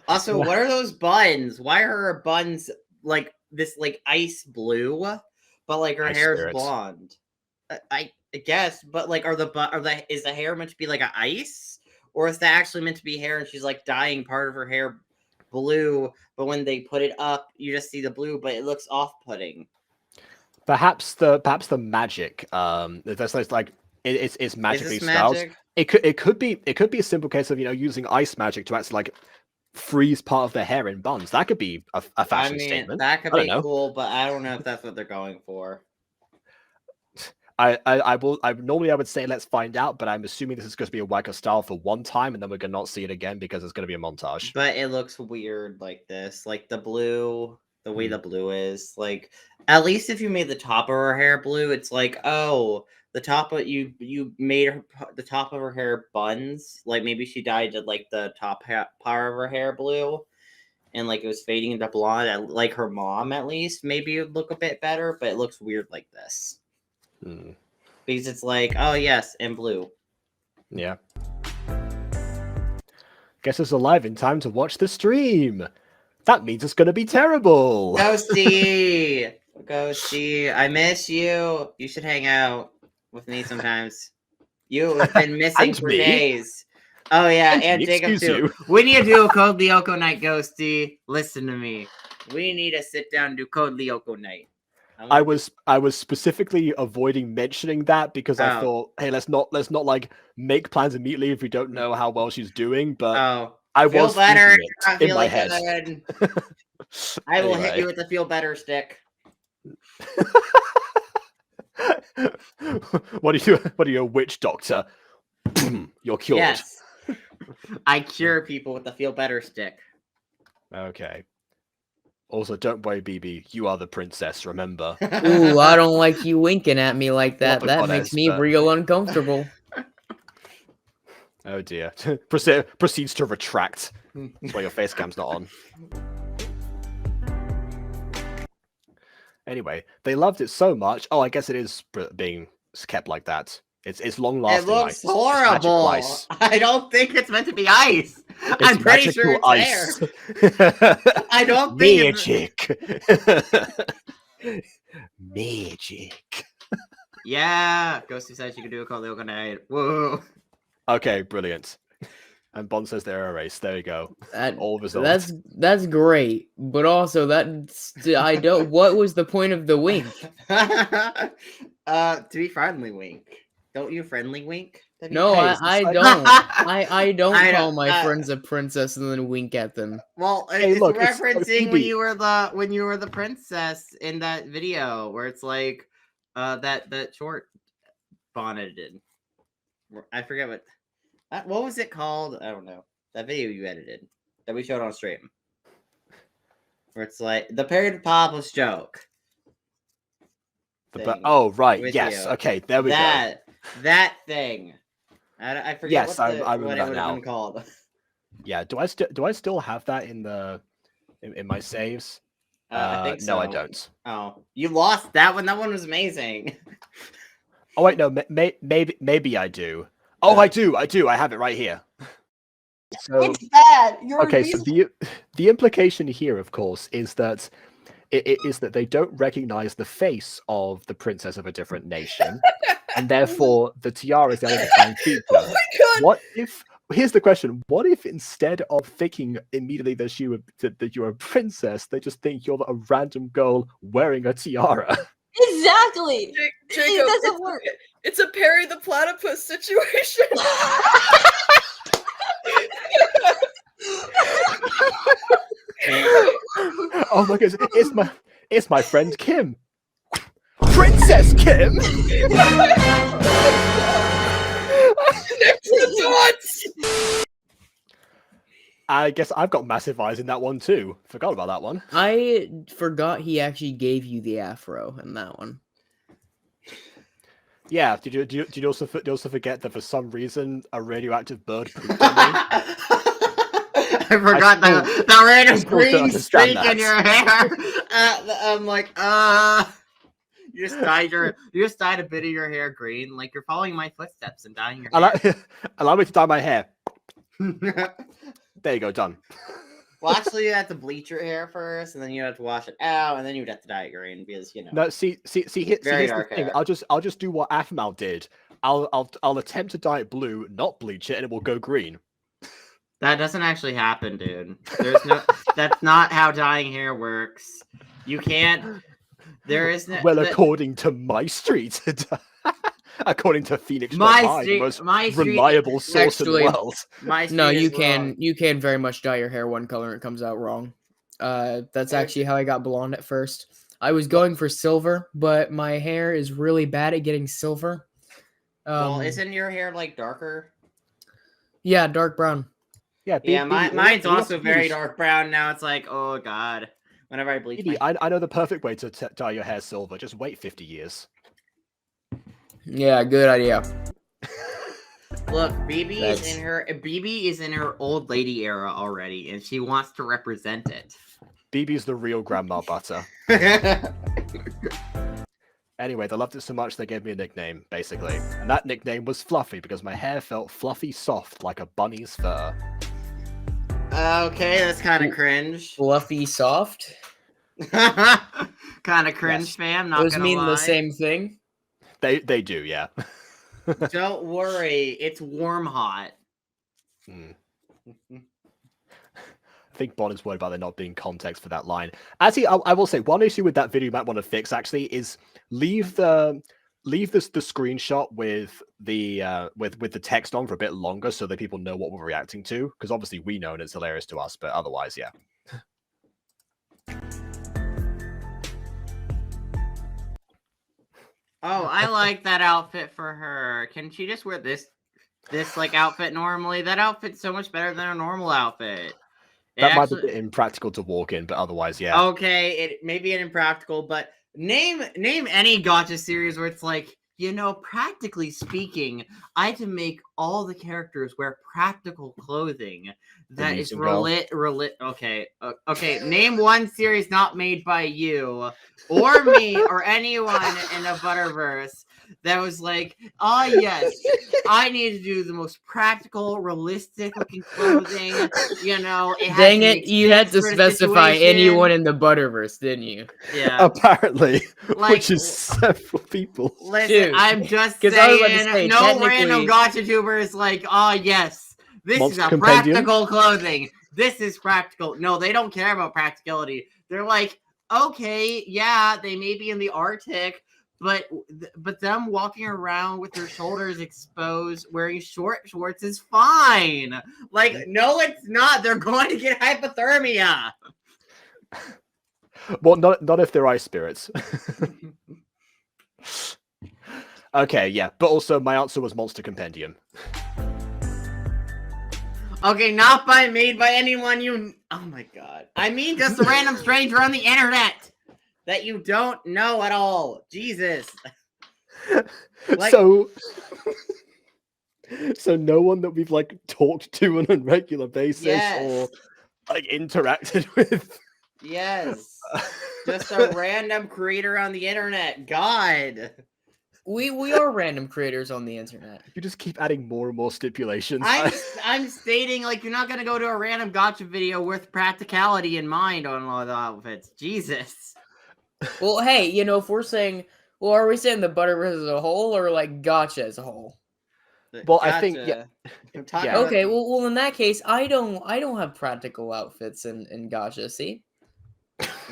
[SPEAKER 2] Also, what are those buns? Why are her buns like this, like ice blue, but like her hair's blonde? I guess, but like, is the hair meant to be like an ice, or is that actually meant to be hair and she's like dyeing part of her hair blue? But when they put it up, you just see the blue, but it looks off-putting.
[SPEAKER 1] Perhaps the magic. That's like it's magically styled.
[SPEAKER 2] Magic?
[SPEAKER 1] It could be a simple case of using ice magic to actually like freeze part of their hair in buns. That could be a fashion statement.
[SPEAKER 2] That could be cool, but I don't know if that's what they're going for.
[SPEAKER 1] I normally I would say let's find out, but I'm assuming this is going to be a Wacko style for one time, and then we're gonna not see it again because it's going to be a montage.
[SPEAKER 2] But it looks weird like this, like the blue, the way the blue is. Like, at least if you made the top of her hair blue, it's like, oh, the top of you made the top of her hair buns. Like maybe she dyed like the top part of her hair blue, and like it was fading into blonde. Like her mom, at least maybe it would look a bit better. But it looks weird like this. Because it's like, oh yes, and blue.
[SPEAKER 1] Yeah. Guess it's alive in time to watch the stream. That means it's going to be terrible.
[SPEAKER 2] Ghosty! Ghosty, I miss you. You should hang out with me sometimes. You have been missing for days. Oh yeah, and Jacob too. We need to do a Code Lyoko night, Ghosty. Listen to me. We need to sit down and do Code Lyoko night.
[SPEAKER 1] I was specifically avoiding mentioning that because I thought, hey, let's not like make plans immediately if we don't know how well she's doing. But I
[SPEAKER 2] feel
[SPEAKER 1] was
[SPEAKER 2] better
[SPEAKER 1] in my head.
[SPEAKER 2] I will hit you with the feel better stick.
[SPEAKER 1] What are you, a witch doctor? You're cured.
[SPEAKER 2] Yes. I cure people with the feel better stick.
[SPEAKER 1] Okay. Also, don't worry, BB. You are the princess, remember?
[SPEAKER 3] Ooh, I don't like you winking at me like that. That makes me real uncomfortable.
[SPEAKER 1] Oh dear. Proceeds to retract. That's why your face cam's not on. Anyway, they loved it so much. Oh, I guess it is being kept like that. It's long lasting.
[SPEAKER 2] It looks horrible. I don't think it's meant to be ice. I'm pretty sure it's
[SPEAKER 1] ice.
[SPEAKER 2] There. I don't think
[SPEAKER 1] Magic.
[SPEAKER 2] Yeah, Ghosty said she could do a Code Lyoko night. Whoa.
[SPEAKER 1] Okay, brilliant. And Bond says they're erased. There you go. All results.
[SPEAKER 3] That's great, but also I don't. What was the point of the wink?
[SPEAKER 2] To be friendly, wink. Don't you friendly wink?
[SPEAKER 3] No, I don't. I don't call my friends a princess and then wink at them.
[SPEAKER 2] Well, it's referencing when you were the princess in that video where it's like that short Bonnet did. I forget what was it called? I don't know. That video you edited that we showed on stream. Where it's like the Perry Papa's joke.
[SPEAKER 1] Oh right, yes. Okay, there we go.
[SPEAKER 2] That thing. I forget.
[SPEAKER 1] Yes, I
[SPEAKER 2] what
[SPEAKER 1] remember
[SPEAKER 2] it
[SPEAKER 1] that
[SPEAKER 2] would
[SPEAKER 1] now.
[SPEAKER 2] have been called.
[SPEAKER 1] Yeah. Do I still have that in my saves?
[SPEAKER 2] I think so.
[SPEAKER 1] No, I don't.
[SPEAKER 2] Oh, you lost that one. That one was amazing.
[SPEAKER 1] Oh wait, no. Maybe I do. Oh, I do. I have it right here. So,
[SPEAKER 2] it's bad.
[SPEAKER 1] So the implication here, of course, is that it is that they don't recognize the face of the princess of a different nation, and therefore the tiara is the identifying feature.
[SPEAKER 4] Oh my god!
[SPEAKER 1] Here's the question: what if instead of thinking immediately that you're a princess, they just think you're a random girl wearing a tiara?
[SPEAKER 4] Exactly.
[SPEAKER 5] Jacob,
[SPEAKER 4] it doesn't work.
[SPEAKER 5] It's a Perry the Platypus situation.
[SPEAKER 1] Oh my goodness! It's my friend Kim. Princess Kim. I guess I've got massive eyes in that one too. Forgot about that one.
[SPEAKER 3] I forgot he actually gave you the afro in that one.
[SPEAKER 1] Yeah. Did you also forget that for some reason a radioactive bird pooped on me?
[SPEAKER 2] I forgot the random green streak
[SPEAKER 1] that.
[SPEAKER 2] in your hair. I'm like, you just dyed a bit of your hair green, like you're following my footsteps and dyeing your hair.
[SPEAKER 1] Allow me to dye my hair. There you go, done.
[SPEAKER 2] Well, actually, you have to bleach your hair first, and then you have to wash it out, and then you'd have to dye it green because
[SPEAKER 1] No, here's the thing. I'll just do what Aphmau did. I'll attempt to dye it blue, not bleach it, and it will go green.
[SPEAKER 2] That doesn't actually happen, dude. There's no. That's not how dyeing hair works. You can't. There is no.
[SPEAKER 1] Well, according to my street, according to Phoenix, the most reliable source in the world.
[SPEAKER 3] No, you can very much dye your hair one color and it comes out wrong. That's actually how I got blonde at first. I was going for silver, but my hair is really bad at getting silver.
[SPEAKER 2] Well, isn't your hair like darker?
[SPEAKER 3] Yeah, dark brown.
[SPEAKER 2] Yeah, mine's also very dark brown. Now it's like, oh god. Whenever I bleach
[SPEAKER 1] I know the perfect way to dye your hair silver. Just wait 50 years.
[SPEAKER 3] Yeah, good idea.
[SPEAKER 2] Look, BB is in her old lady era already, and she wants to represent it.
[SPEAKER 1] BB's the real grandma butter. Anyway, they loved it so much they gave me a nickname, basically. And that nickname was Fluffy because my hair felt fluffy soft like a bunny's fur.
[SPEAKER 2] Okay, that's kind of cringe.
[SPEAKER 3] Fluffy soft?
[SPEAKER 2] Kind of cringe, fam. Not
[SPEAKER 3] Those
[SPEAKER 2] gonna
[SPEAKER 3] mean
[SPEAKER 2] lie.
[SPEAKER 3] the same thing?
[SPEAKER 1] They do, yeah.
[SPEAKER 2] Don't worry, it's warm hot.
[SPEAKER 1] I think Bon is worried about there not being context for that line. Actually, I will say one issue with that video you might want to fix actually is leave the screenshot with the text on for a bit longer so that people know what we're reacting to, because obviously we know and it's hilarious to us, but otherwise, yeah.
[SPEAKER 2] Oh, I like that outfit for her. Can she just wear this like outfit normally? That outfit's so much better than a normal outfit.
[SPEAKER 1] That might be a bit impractical to walk in, but otherwise, yeah.
[SPEAKER 2] Okay, it may be an impractical, but name any Gacha series where it's like, you know, practically speaking, I had to make all the characters wear practical clothing that is okay. Name one series not made by you or me or anyone in the Butterverse that was like, oh yes, I need to do the most practical, realistic looking clothing. You know,
[SPEAKER 3] dang it, you had to specify anyone in the Butterverse, didn't you?
[SPEAKER 2] Yeah,
[SPEAKER 1] apparently, which is several people.
[SPEAKER 2] Listen,
[SPEAKER 3] dude,
[SPEAKER 2] I'm just saying, no random Gacha tuber is like, oh yes, this is a practical clothing. This is practical. No, they don't care about practicality. They're like, okay, yeah, they may be in the Arctic, but them walking around with their shoulders exposed, wearing shorts is fine. Like, no, it's not. They're going to get hypothermia.
[SPEAKER 1] Well, not if they're ice spirits. Okay, yeah, but also my answer was Monster Compendium.
[SPEAKER 2] Okay, not made by anyone you... Oh my god. I mean just a random stranger on the internet that you don't know at all. Jesus.
[SPEAKER 1] Like... So no one that we've, like, talked to on a regular basis or, like, interacted with?
[SPEAKER 2] Yes. Just a random creator on the internet. God.
[SPEAKER 3] We are random creators on the internet.
[SPEAKER 1] You just keep adding more and more stipulations.
[SPEAKER 2] I'm stating, like, you're not gonna go to a random Gacha video with practicality in mind on all the outfits. Jesus.
[SPEAKER 3] Well, hey, you know, if we're saying, well, are we saying the Butterverse as a whole or like Gacha as a whole?
[SPEAKER 1] Well, I think
[SPEAKER 3] Okay, well, in that case, I don't have practical outfits in Gacha. See?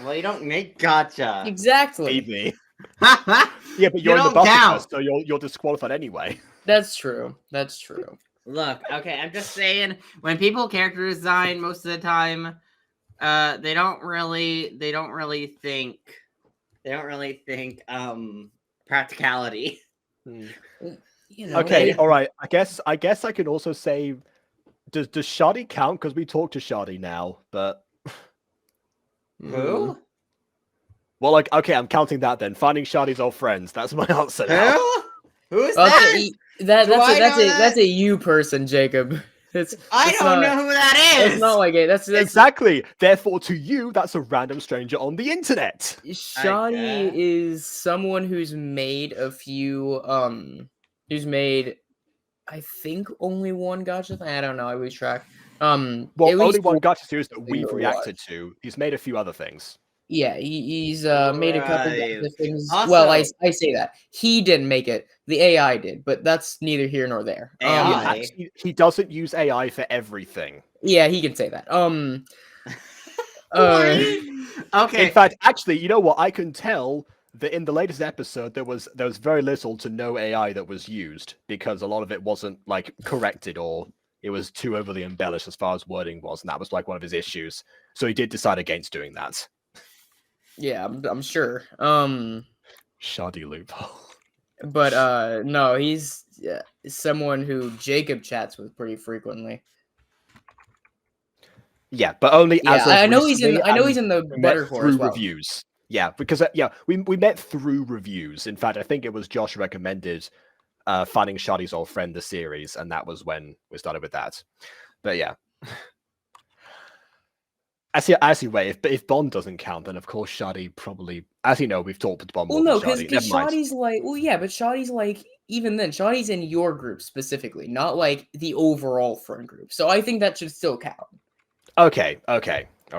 [SPEAKER 2] Well, you don't make Gacha.
[SPEAKER 3] Exactly.
[SPEAKER 1] Maybe. Yeah, but you're in the Butterverse, so you're disqualified anyway.
[SPEAKER 3] That's true. That's true.
[SPEAKER 2] Look, okay, I'm just saying, when people character design, most of the time, they don't really think They don't really think practicality.
[SPEAKER 3] You know,
[SPEAKER 1] Okay, all right. I guess I can also say, does Shardy count? Because we talk to Shardy now, but
[SPEAKER 2] Who?
[SPEAKER 1] well, like, okay, I'm counting that then. Finding Shardy's old friends. That's my answer now.
[SPEAKER 2] Who's
[SPEAKER 3] Well,
[SPEAKER 2] that?
[SPEAKER 3] that's a you person, Jacob.
[SPEAKER 2] I don't know who that is.
[SPEAKER 3] It's not like it. That's
[SPEAKER 1] Exactly. Therefore, to you, that's a random stranger on the internet.
[SPEAKER 3] Shoddy
[SPEAKER 2] guess.
[SPEAKER 3] is someone who's made a few who's made I think only one gacha thing. I don't know, I lose track.
[SPEAKER 1] Well,
[SPEAKER 3] at
[SPEAKER 1] only
[SPEAKER 3] least
[SPEAKER 1] one gacha series that
[SPEAKER 3] thing
[SPEAKER 1] we've
[SPEAKER 3] to
[SPEAKER 1] reacted to. He's made a few other things.
[SPEAKER 3] Yeah, he's made a couple
[SPEAKER 2] Right.
[SPEAKER 3] gacha things.
[SPEAKER 2] Also-
[SPEAKER 3] Well, I say that. He didn't make it. The AI did, but that's neither here nor there.
[SPEAKER 2] AI?
[SPEAKER 1] Actually, he doesn't use AI for everything.
[SPEAKER 3] Yeah, he can say that.
[SPEAKER 2] Okay.
[SPEAKER 1] In fact, actually, you know what? I can tell that in the latest episode there was very little to no AI that was used because a lot of it wasn't like corrected or it was too overly embellished as far as wording was, and that was like one of his issues. So he did decide against doing that.
[SPEAKER 3] Yeah, I'm sure.
[SPEAKER 1] Shoddy loophole.
[SPEAKER 3] But no, he's someone who Jacob chats with pretty frequently.
[SPEAKER 1] Yeah, but only
[SPEAKER 3] Yeah,
[SPEAKER 1] as of
[SPEAKER 3] I know he's in.
[SPEAKER 1] recently,
[SPEAKER 3] I know
[SPEAKER 1] and
[SPEAKER 3] he's in the
[SPEAKER 1] we met
[SPEAKER 3] Buttercore
[SPEAKER 1] through
[SPEAKER 3] as well.
[SPEAKER 1] reviews. Yeah, because we met through reviews. In fact, I think it was Josh recommended Finding Shoddy's Old Friend, the series, and that was when we started with that. But yeah. I see. Wait, if Bond doesn't count, then of course Shoddy probably, as you know, we've talked with Bond more
[SPEAKER 3] Well, no,
[SPEAKER 1] than Shoddy.
[SPEAKER 3] because
[SPEAKER 1] Never mind.
[SPEAKER 3] Shoddy's like, well, yeah, but Shoddy's like, even then, Shoddy's in your group specifically, not like the overall friend group. So I think that should still count.
[SPEAKER 1] Okay, all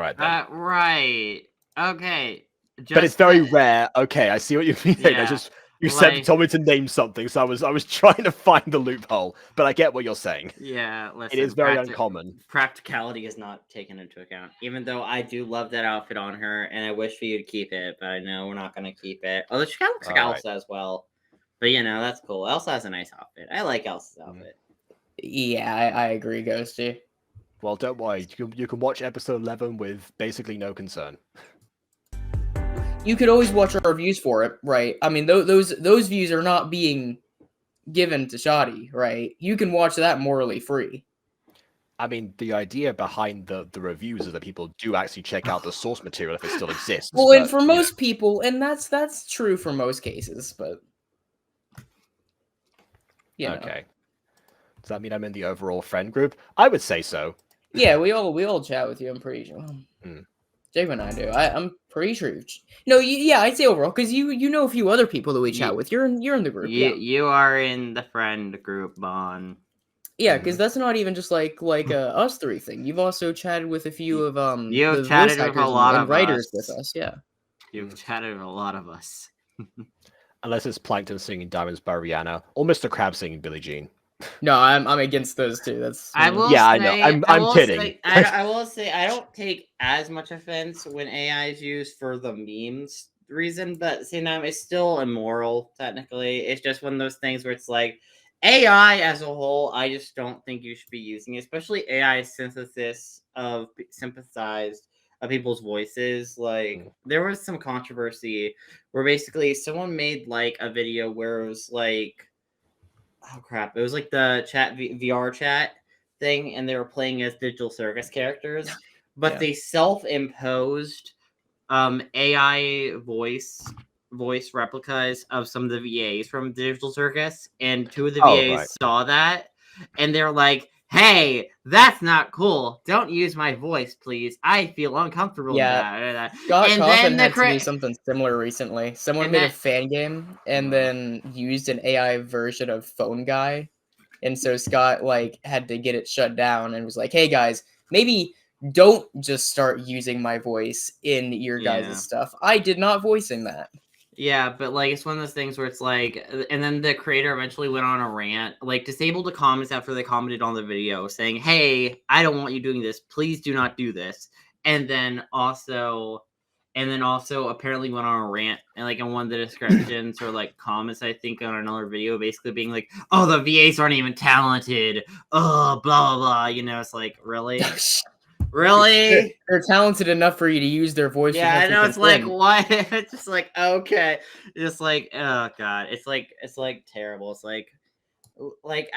[SPEAKER 1] right then.
[SPEAKER 2] Right. Okay.
[SPEAKER 1] But it's very
[SPEAKER 2] that-
[SPEAKER 1] rare. Okay, I see what you mean. I
[SPEAKER 2] Yeah,
[SPEAKER 1] just you
[SPEAKER 2] like-
[SPEAKER 1] told me to name something, so I was trying to find the loophole. But I get what you're saying.
[SPEAKER 2] Yeah, listen,
[SPEAKER 1] It is very uncommon.
[SPEAKER 2] Practicality is not taken into account. Even though I do love that outfit on her, and I wish for you to keep it, but I know we're not going to keep it. Although she kind of looks like
[SPEAKER 1] Alright.
[SPEAKER 2] Elsa as well. But you know, that's cool. Elsa has a nice outfit. I like Elsa's outfit.
[SPEAKER 3] Yeah, I agree, Ghosty.
[SPEAKER 1] Well, don't worry. You can watch episode 11 with basically no concern.
[SPEAKER 3] You could always watch our reviews for it, right? I mean, those views are not being given to Shoddy, right? You can watch that morally free.
[SPEAKER 1] I mean, the idea behind the reviews is that people do actually check out the source material if it still exists.
[SPEAKER 3] Well,
[SPEAKER 1] but,
[SPEAKER 3] and for most people, and that's true for most cases, but yeah.
[SPEAKER 1] Okay. Does that mean I'm in the overall friend group? I would say so.
[SPEAKER 3] Yeah, we all chat with you. I'm pretty sure.
[SPEAKER 1] Mm.
[SPEAKER 3] Jake and I do. I'm pretty sure. No, yeah, I'd say overall because you know a few other people that we chat with. You're in the group.
[SPEAKER 2] You are in the friend group, Bon.
[SPEAKER 3] Yeah, because that's not even just like us three thing. You've also chatted with a few of
[SPEAKER 2] You've
[SPEAKER 3] the
[SPEAKER 2] chatted
[SPEAKER 3] voice
[SPEAKER 2] with a
[SPEAKER 3] actors
[SPEAKER 2] lot
[SPEAKER 3] and
[SPEAKER 2] of
[SPEAKER 3] writers
[SPEAKER 2] us.
[SPEAKER 3] with us. Yeah.
[SPEAKER 2] You've chatted with a lot of us.
[SPEAKER 1] Unless it's Plankton singing Diamonds by Rihanna or Mr. Crab singing Billie Jean.
[SPEAKER 3] No, I'm against those two. That's
[SPEAKER 2] I will
[SPEAKER 1] Yeah, I
[SPEAKER 2] say,
[SPEAKER 1] know. I'm kidding.
[SPEAKER 2] I will say I don't take as much offense when AI is used for the memes reason, but at the same time, it's still immoral. Technically, it's just one of those things where it's like AI as a whole. I just don't think you should be using it, especially AI synthesis of sympathized of people's voices. Like there was some controversy where basically someone made like a video where it was like, oh crap, it was like the VR chat thing, and they were playing as digital circus characters, but
[SPEAKER 3] Yeah.
[SPEAKER 2] they self-imposed AI voice replicas of some of the VAs from Digital Circus, and two of the VAs saw that, and they're like, "Hey, that's not cool. Don't use my voice, please. I feel uncomfortable."
[SPEAKER 3] Yeah.
[SPEAKER 2] with that.
[SPEAKER 3] Scott
[SPEAKER 2] And
[SPEAKER 3] Coffin
[SPEAKER 2] then
[SPEAKER 3] had to do something similar recently. Someone
[SPEAKER 2] And
[SPEAKER 3] made a
[SPEAKER 2] that-
[SPEAKER 3] fan game and then used an AI version of Phone Guy. And so Scott like had to get it shut down and was like, "Hey guys, maybe don't just start using my voice in your guys' stuff. I did not voicing that."
[SPEAKER 2] Yeah, but like it's one of those things where it's like, and then the creator eventually went on a rant, like disabled the comments after they commented on the video saying, "Hey, I don't want you doing this. Please do not do this." And then also apparently went on a rant and like in one of the descriptions or like comments, I think on another video, basically being like, "Oh, the VAs aren't even talented. Oh, blah blah blah." You know, it's like really. Really?
[SPEAKER 3] They're talented enough for you to use their voice.
[SPEAKER 2] Yeah, I
[SPEAKER 3] with
[SPEAKER 2] know. It's like,
[SPEAKER 3] consent.
[SPEAKER 2] what? It's just like, okay. Just like, oh god. It's like terrible. It's like,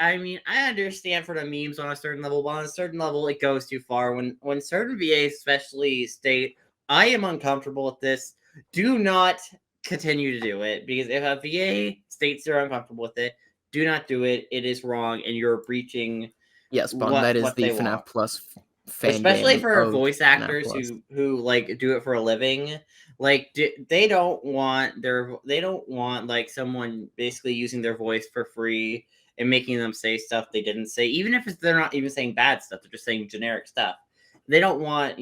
[SPEAKER 2] I mean, I understand for the memes on a certain level, but on a certain level it goes too far. When certain VAs especially state, I am uncomfortable with this, do not continue to do it. Because if a VA states they're uncomfortable with it, do not do it. It is wrong, and you're breaching
[SPEAKER 3] Yes, Bond. That is
[SPEAKER 2] what
[SPEAKER 3] the
[SPEAKER 2] they
[SPEAKER 3] FNAF
[SPEAKER 2] want.
[SPEAKER 3] Plus fan
[SPEAKER 2] Especially
[SPEAKER 3] game
[SPEAKER 2] for
[SPEAKER 3] of
[SPEAKER 2] voice
[SPEAKER 3] FNAF
[SPEAKER 2] actors
[SPEAKER 3] Plus.
[SPEAKER 2] who like do it for a living. Like they don't want like someone basically using their voice for free and making them say stuff they didn't say, even if they're not even saying bad stuff, they're just saying generic stuff. They don't want,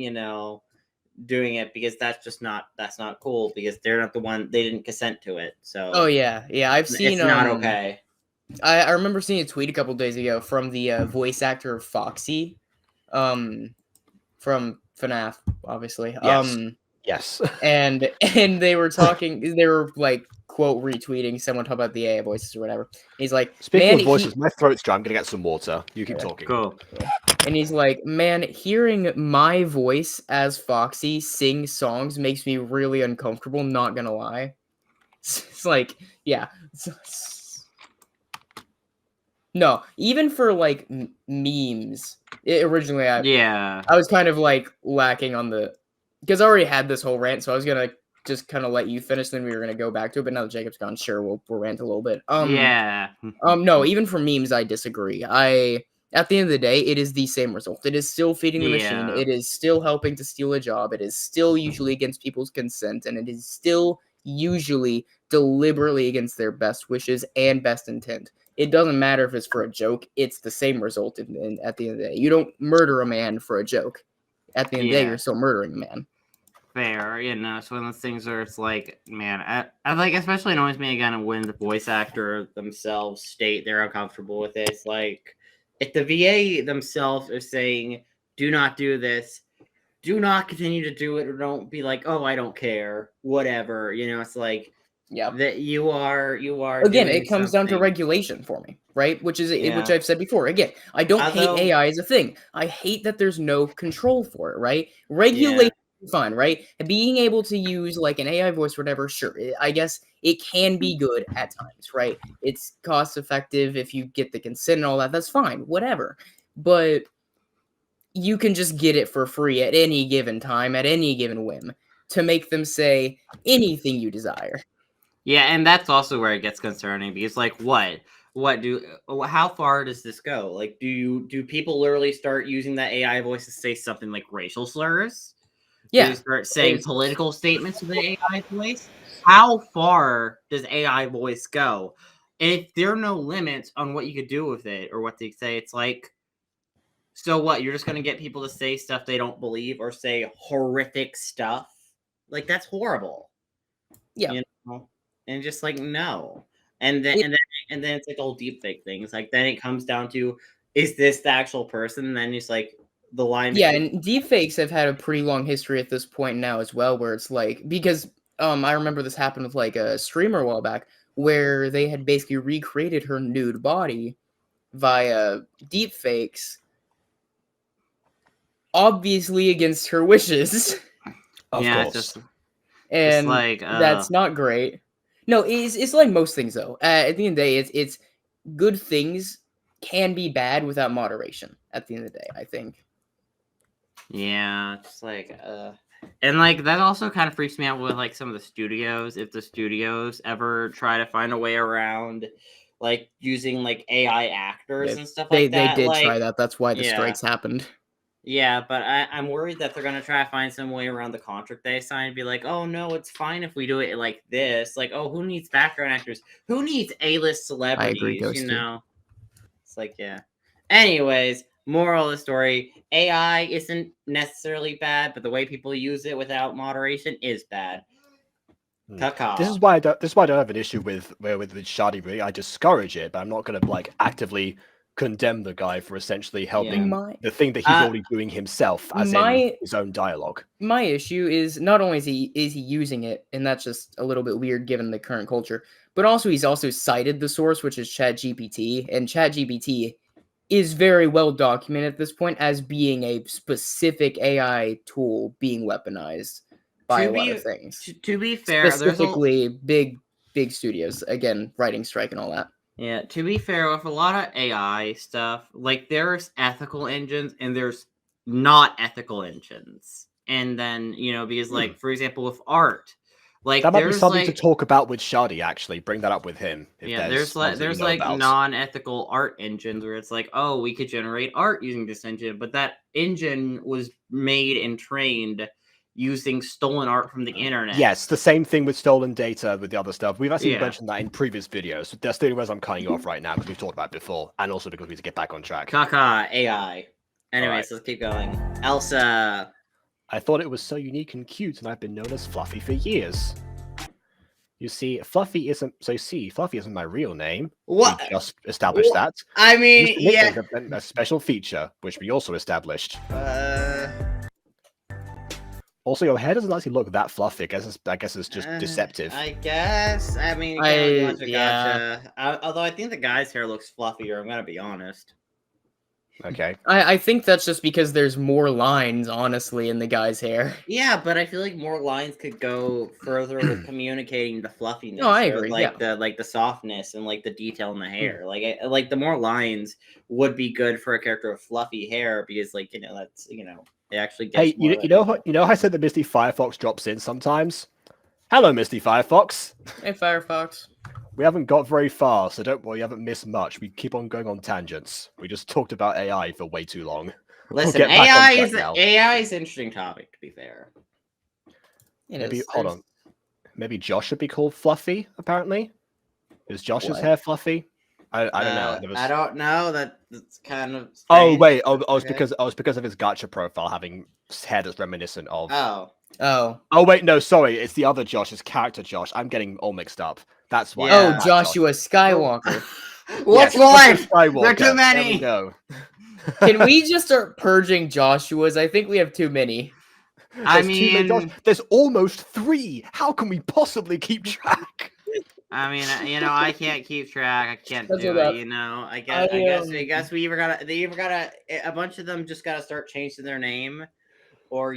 [SPEAKER 2] doing it, because that's not cool, because they're not the one, they didn't consent to it. So
[SPEAKER 3] Oh yeah, I've seen.
[SPEAKER 2] it's not okay.
[SPEAKER 3] I remember seeing a tweet a couple days ago from the voice actor Foxy, from FNAF, obviously.
[SPEAKER 1] Yes.
[SPEAKER 3] And they were talking. They were like quote retweeting someone talking about the AI voices or whatever. He's like,
[SPEAKER 1] Speaking
[SPEAKER 3] man,
[SPEAKER 1] of voices, my throat's dry. I'm gonna get some water. You keep talking.
[SPEAKER 2] Cool.
[SPEAKER 3] and he's like, man, hearing my voice as Foxy sing songs makes me really uncomfortable. Not gonna lie. It's like, yeah. No, even for like memes, originally
[SPEAKER 2] Yeah.
[SPEAKER 3] I was kind of like lacking on the, because I already had this whole rant, so I was gonna just kind of let you finish, then we were gonna go back to it. But now that Jacob's gone, sure, we'll rant a little bit.
[SPEAKER 2] Yeah.
[SPEAKER 3] No, even for memes, I disagree. At the end of the day, it is the same result. It is still feeding the machine.
[SPEAKER 2] Yeah.
[SPEAKER 3] It is still helping to steal a job. It is still usually against people's consent, and it is still usually deliberately against their best wishes and best intent. It doesn't matter if it's for a joke. It's the same result at the end of the day. You don't murder a man for a joke. At the end of the day, you're still murdering a man.
[SPEAKER 2] Fair, it's one of those things where it's like, man, I like, especially annoys me again when the voice actor themselves state they're uncomfortable with it. It's like, if the VA themselves are saying, do not do this, do not continue to do it, or don't be like, oh, I don't care, whatever. It's like,
[SPEAKER 3] yeah,
[SPEAKER 2] that you are
[SPEAKER 3] again, it comes down to regulation for me, right? Which I've said before. Again, I don't hate AI as a thing. I hate that there's no control for it, right? Regulation, fine, right? Being able to use like an AI voice or whatever, sure. I guess it can be good at times, right? It's cost effective if you get the consent and all that. That's fine, whatever. But you can just get it for free at any given time, at any given whim, to make them say anything you desire.
[SPEAKER 2] Yeah, and that's also where it gets concerning, because like, how far does this go? Like, do people literally start using that AI voice to say something like racial slurs?
[SPEAKER 3] Yeah.
[SPEAKER 2] Do you start saying political statements with the AI voice? How far does AI voice go? If there are no limits on what you could do with it or what they say, it's like, so what? You're just gonna get people to say stuff they don't believe or say horrific stuff? Like, that's horrible.
[SPEAKER 3] Yeah.
[SPEAKER 2] And just like, no. And then it's like all deep fake things. Like, then it comes down to, is this the actual person? And then it's like the line.
[SPEAKER 3] Yeah, and deepfakes have had a pretty long history at this point now as well, where it's like, because I remember this happened with like a streamer a while back where they had basically recreated her nude body via deepfakes, obviously against her wishes.
[SPEAKER 1] Of course.
[SPEAKER 3] And
[SPEAKER 2] like,
[SPEAKER 3] that's not great. No, it's like most things though. At the end of the day, it's good things can be bad without moderation. At the end of the day, I think.
[SPEAKER 2] Yeah, just like, and like that also kind of freaks me out with like some of the studios. If the studios ever try to find a way around, like using like AI actors and stuff like that,
[SPEAKER 3] they did try that. That's why the strikes happened.
[SPEAKER 2] Yeah, but I'm worried that they're gonna try to find some way around the contract they signed and be like, oh no, it's fine if we do it like this. Like, oh, who needs background actors? Who needs A-list celebrities?
[SPEAKER 3] I agree, Ghosty.
[SPEAKER 2] It's like, yeah. Anyways, moral of the story: AI isn't necessarily bad, but the way people use it without moderation is bad.
[SPEAKER 1] This is why I don't have an issue with Shadi. Really, I discourage it, but I'm not going to like actively condemn the guy for essentially helping the thing that he's already doing himself, as in his own dialogue.
[SPEAKER 3] My issue is not only is he using it, and that's just a little bit weird given the current culture, but also he's also cited the source, which is ChatGPT, and ChatGPT is very well documented at this point as being a specific AI tool being weaponized by a lot of things.
[SPEAKER 2] To be fair,
[SPEAKER 3] specifically big studios, again, writing strike and all that.
[SPEAKER 2] Yeah, to be fair, with a lot of AI stuff, like there's ethical engines and there's not ethical engines. And then, because like, for example, with art, like
[SPEAKER 1] that might be
[SPEAKER 2] there's
[SPEAKER 1] something
[SPEAKER 2] like
[SPEAKER 1] to talk about with Shadi, actually. Bring that up with him. If
[SPEAKER 2] there's
[SPEAKER 1] ones that you
[SPEAKER 2] like
[SPEAKER 1] know about.
[SPEAKER 2] non-ethical art engines where it's like, oh, we could generate art using this engine, but that engine was made and trained using stolen art from the internet.
[SPEAKER 1] Yes, the same thing with stolen data with the other stuff. We've actually mentioned that in previous videos. That's the only reason I'm cutting you off right now, because we've talked about it before, and also because we need to get back on track.
[SPEAKER 2] Caca, AI. Anyways, let's keep going. Elsa.
[SPEAKER 1] I thought it was so unique and cute, and I've been known as Fluffy for years. You see, Fluffy isn't my real name.
[SPEAKER 2] What?
[SPEAKER 1] We just established that.
[SPEAKER 2] I mean,
[SPEAKER 1] yeah. A special feature, which we also established. Also, your hair doesn't actually look that fluffy. I guess it's just deceptive.
[SPEAKER 2] I guess. I mean, Gacha. Although I think the guy's hair looks fluffier, I'm gonna be honest.
[SPEAKER 1] Okay.
[SPEAKER 3] I think that's just because there's more lines, honestly, in the guy's hair.
[SPEAKER 2] Yeah, but I feel like more lines could go further with communicating the fluffiness.
[SPEAKER 3] No, I agree.
[SPEAKER 2] The softness and like the detail in the hair. Like the more lines would be good for a character with fluffy hair because that's it actually gets.
[SPEAKER 1] Hey, you know how I said that Misty Firefox drops in sometimes? Hello, Misty Firefox.
[SPEAKER 3] Hey, Firefox.
[SPEAKER 1] We haven't got very far, so don't worry, you haven't missed much. We keep on going on tangents. We just talked about AI for way too long.
[SPEAKER 2] Listen, AI is an interesting topic, to be fair.
[SPEAKER 1] Hold on. Maybe Josh should be called Fluffy, apparently? Is Josh's hair fluffy? I don't know.
[SPEAKER 2] I don't know. That's kind of strange.
[SPEAKER 1] Oh wait, I was because of his Gacha profile having hair that's reminiscent of.
[SPEAKER 3] Oh
[SPEAKER 1] wait, no, sorry, it's the other Josh, his character Josh. I'm getting all mixed up. That's why.
[SPEAKER 3] Yeah. Joshua Skywalker.
[SPEAKER 2] What's one? There are too many.
[SPEAKER 1] There we go.
[SPEAKER 3] Can we just start purging Joshuas? I think we have too many.
[SPEAKER 1] There's almost 3. How can we possibly keep track?
[SPEAKER 2] I mean, I can't keep track. I can't do it. I guess we either gotta. A bunch of them just gotta start changing their name, or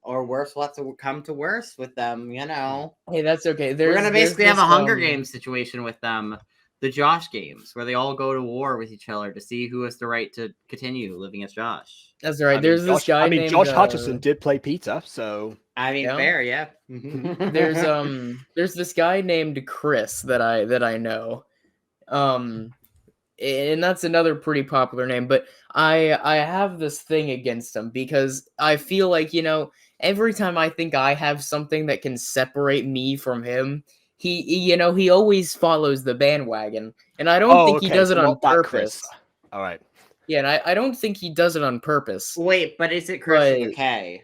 [SPEAKER 2] or worse will have to come to worse with them.
[SPEAKER 3] Hey, that's okay.
[SPEAKER 2] We're gonna basically have a Hunger Games situation with them, the Josh games, where they all go to war with each other to see who has the right to continue living as Josh.
[SPEAKER 3] That's right. This guy. Named,
[SPEAKER 1] Josh Hutcherson did play Peter, so
[SPEAKER 2] fair, yeah.
[SPEAKER 3] There's this guy named Chris that I know, and that's another pretty popular name. But I have this thing against him because I feel like every time I think I have something that can separate me from him, he always follows the bandwagon, and I don't think he does it on purpose.
[SPEAKER 1] All right.
[SPEAKER 3] Yeah, and I don't think he does it on purpose.
[SPEAKER 2] Wait, but is it Chris with a K?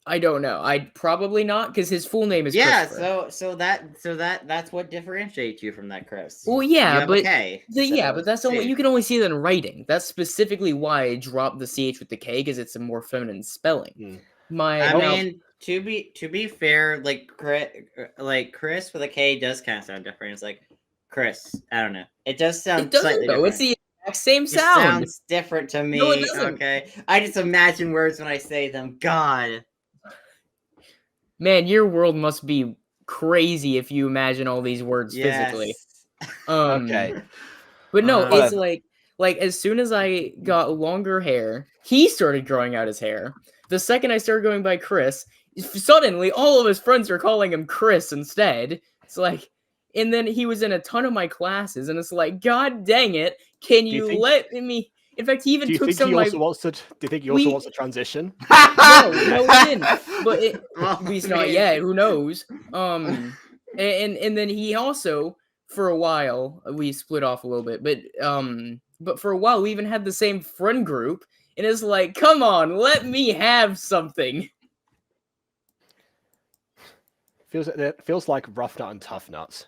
[SPEAKER 3] I don't know. I'd probably not, because his full name is Christopher.
[SPEAKER 2] So that's what differentiates you from that Chris.
[SPEAKER 3] Well, yeah, but
[SPEAKER 2] but
[SPEAKER 3] that's only you can only see that in writing. That's specifically why I dropped the CH with the K, because it's a more feminine spelling.
[SPEAKER 2] To be fair, like Chris with a K does kind of sound different. It's like Chris. I don't know. It does sound slightly different.
[SPEAKER 3] It's the exact same sound.
[SPEAKER 2] It sounds different to me.
[SPEAKER 3] No, it doesn't.
[SPEAKER 2] Okay, I just imagine words when I say them. God.
[SPEAKER 3] Man, your world must be crazy if you imagine all these words physically.
[SPEAKER 1] Okay.
[SPEAKER 3] But no, it's like as soon as I got longer hair, he started growing out his hair. The second I started going by Chris, suddenly all of his friends are calling him Chris instead. It's like, and then he was in a ton of my classes, and it's like, God dang it, can you let me... In fact, he even took some of my...
[SPEAKER 1] Do you think he also wants to transition?
[SPEAKER 3] No, he didn't. But at least not yet. Who knows? And then he also, for a while, we split off a little bit. But for a while, we even had the same friend group. And it's like, come on, let me have something.
[SPEAKER 1] Feels like rough nut and tough nuts.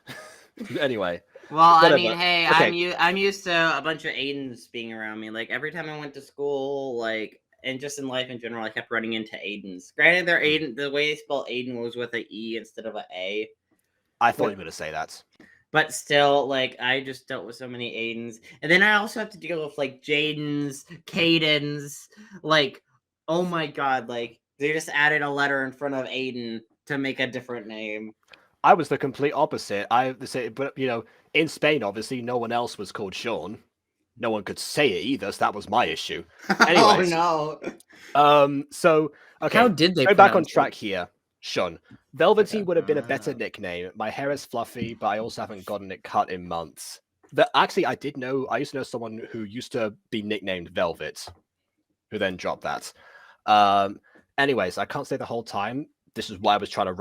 [SPEAKER 1] Anyway.
[SPEAKER 2] Well, whatever. I mean, hey, okay. I'm used to a bunch of Aidens being around me. Like every time I went to school, and just in life in general, I kept running into Aidens. Granted, they're Aiden. The way they spell Aiden was with an E instead of an A.
[SPEAKER 1] I thought you were going to say that.
[SPEAKER 2] But still, like, I just dealt with so many Aidens. And then I also have to deal with, like, Jadens, Cadens. Like, oh my god, like, they just added a letter in front of Aiden to make a different name.
[SPEAKER 1] I was the complete opposite. But in Spain, obviously, no one else was called Sean. No one could say it either, so that was my issue. Anyways,
[SPEAKER 2] oh no.
[SPEAKER 1] So okay,
[SPEAKER 3] How did they
[SPEAKER 1] go back on
[SPEAKER 3] pronounce
[SPEAKER 1] track here, Sean. Velvety
[SPEAKER 3] Okay.
[SPEAKER 1] would have been a better nickname. My hair is fluffy, but I also haven't gotten it cut in months. Actually, I used to know someone who used to be nicknamed Velvet, who then dropped that. Anyways, I can't say the whole time. This is why I was trying to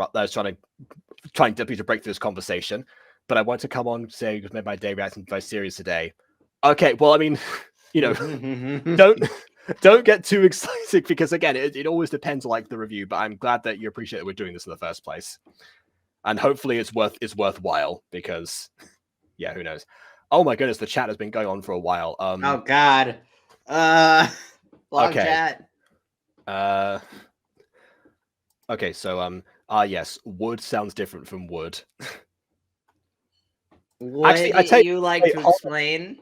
[SPEAKER 1] to break through this conversation, but I want to come on say you've made my day reacting very serious today. Okay, well, I mean, don't get too excited because again, it always depends on like the review. But I'm glad that you appreciate that we're doing this in the first place, and hopefully it's worthwhile because, yeah, who knows? Oh my goodness, the chat has been going on for a while.
[SPEAKER 2] Oh god. Long
[SPEAKER 1] Okay.
[SPEAKER 2] chat.
[SPEAKER 1] Okay, so yes, wood sounds different from wood.
[SPEAKER 2] What
[SPEAKER 1] Actually,
[SPEAKER 2] you like to explain?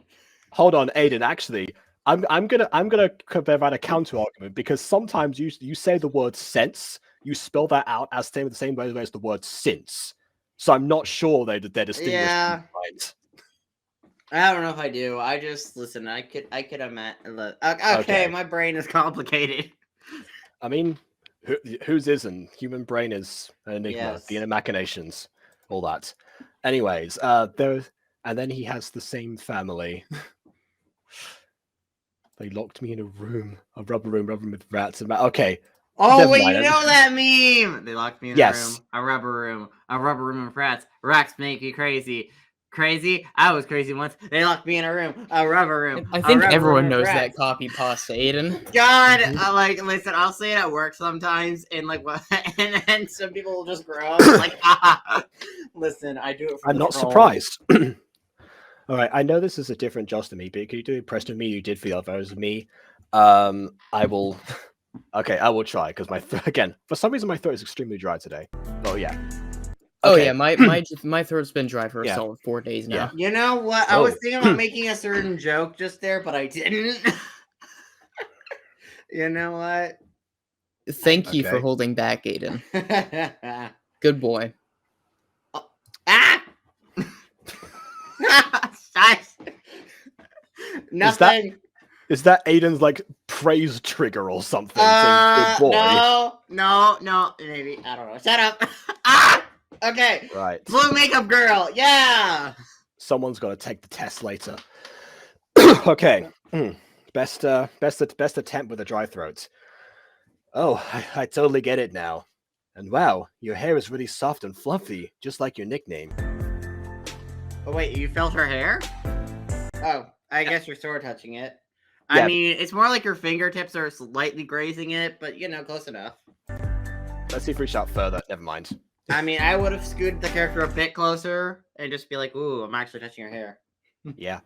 [SPEAKER 1] Hold on, Aiden. Actually, I'm gonna provide a counter argument because sometimes you say the word sense, you spell that out as the same way as the word since. So I'm not sure they're distinguished.
[SPEAKER 2] Yeah.
[SPEAKER 1] Right.
[SPEAKER 2] I don't know if I do. I just listen. I could imagine. Okay, my brain is complicated.
[SPEAKER 1] I mean, whose isn't? Human brain is an enigma.
[SPEAKER 2] Yes.
[SPEAKER 1] The inner machinations, all that. Anyways, and then he has the same family. They locked me in a rubber room with rats and okay.
[SPEAKER 2] Oh
[SPEAKER 1] Never
[SPEAKER 2] wait,
[SPEAKER 1] mind.
[SPEAKER 2] you know that meme? They locked me in
[SPEAKER 1] Yes.
[SPEAKER 2] a rubber room with rats. Rats make you crazy. Crazy? I was crazy once. They locked me in a rubber room.
[SPEAKER 3] I think everyone
[SPEAKER 2] room with
[SPEAKER 3] knows that
[SPEAKER 2] rats.
[SPEAKER 3] copy pasta, Aiden.
[SPEAKER 2] God,
[SPEAKER 1] Mhm.
[SPEAKER 2] listen, I'll say it at work sometimes, and like, and then some people will just grow up like, listen, I do it for
[SPEAKER 1] I'm
[SPEAKER 2] the
[SPEAKER 1] not
[SPEAKER 2] troll.
[SPEAKER 1] surprised. All right, I know this is a different Josh to me, but can you do the impression of me you did for the other as me? I will. Okay, I will try because again, for some reason my throat is extremely dry today. Oh yeah.
[SPEAKER 3] Oh
[SPEAKER 1] Okay.
[SPEAKER 3] yeah, my throat's been dry for a
[SPEAKER 1] Yeah.
[SPEAKER 3] solid 4 days now.
[SPEAKER 2] You know what? I was thinking about making a certain joke just there, but I didn't. You know what?
[SPEAKER 3] Thank you for
[SPEAKER 1] Okay.
[SPEAKER 3] holding back, Aiden. Good boy.
[SPEAKER 2] Ah! Shush. Nothing.
[SPEAKER 1] Is that Aiden's like praise trigger or something? Saying, good boy.
[SPEAKER 2] No, maybe. I don't know. Shut up. Ah! Okay.
[SPEAKER 1] Right.
[SPEAKER 2] Blue makeup girl. Yeah.
[SPEAKER 1] Someone's got to take the test later. Okay. Best attempt with a dry throat. Oh, I totally get it now. And wow, your hair is really soft and fluffy, just like your nickname.
[SPEAKER 2] Oh wait, you felt her hair? Oh, I guess you're sort of touching it.
[SPEAKER 1] Yeah.
[SPEAKER 2] I mean, it's more like your fingertips are slightly grazing it, but you know, close enough.
[SPEAKER 1] Let's see if we reach out further. Never mind.
[SPEAKER 2] I mean, I would have scooted the character a bit closer and just be like, ooh, I'm actually touching your hair.
[SPEAKER 1] Yeah.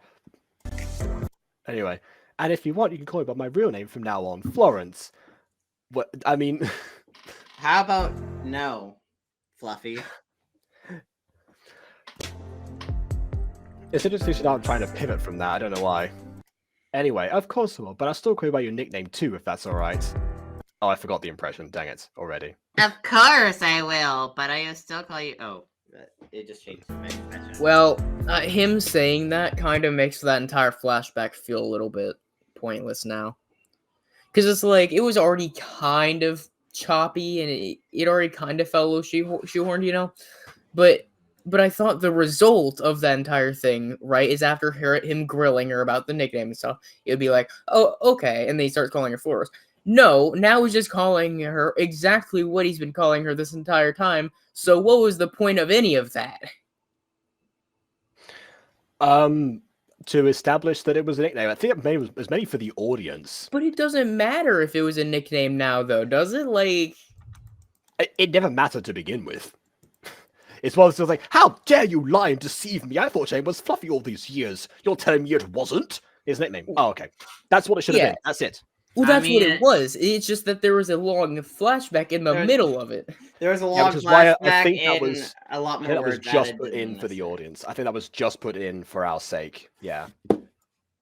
[SPEAKER 1] Anyway, and if you want, you can call me by my real name from now on, Florence. What? I mean...
[SPEAKER 2] How about no, Fluffy?
[SPEAKER 1] It's interesting that I'm trying to pivot from that. I don't know why. Anyway, of course I will, but I'll still call you by your nickname too, if that's alright. Oh, I forgot the impression. Dang it, already.
[SPEAKER 2] Of course I will, but I still call you... Oh, it just changed my expression.
[SPEAKER 3] Well, him saying that kind of makes that entire flashback feel a little bit pointless now. Because it's like, it was already kind of choppy, and it already kind of felt a little shoehorned, you know? But I thought the result of that entire thing, right, is after him grilling her about the nickname and stuff, it would be like, oh, okay, and then he starts calling her Flores. No, now he's just calling her exactly what he's been calling her this entire time, so what was the point of any of that?
[SPEAKER 1] To establish that it was a nickname. I think it was mainly for the audience.
[SPEAKER 3] But it doesn't matter if it was a nickname now, though, does it? Like...
[SPEAKER 1] It never mattered to begin with. It's one of those like, how dare you lie and deceive me? I thought Jane was Fluffy all these years. You're telling me it wasn't? His nickname. Oh, okay. That's what it should have been. That's it.
[SPEAKER 3] Well, that's what it was. It's just that there was a long flashback in the middle of it.
[SPEAKER 2] There was a long
[SPEAKER 1] which is why
[SPEAKER 2] flashback
[SPEAKER 1] I think that
[SPEAKER 2] and
[SPEAKER 1] was
[SPEAKER 2] a lot
[SPEAKER 1] I
[SPEAKER 2] more
[SPEAKER 1] think that was
[SPEAKER 2] words
[SPEAKER 1] just
[SPEAKER 2] added
[SPEAKER 1] put
[SPEAKER 2] than
[SPEAKER 1] in for the
[SPEAKER 2] necessary.
[SPEAKER 1] audience. I think that was just put in for our sake. Yeah.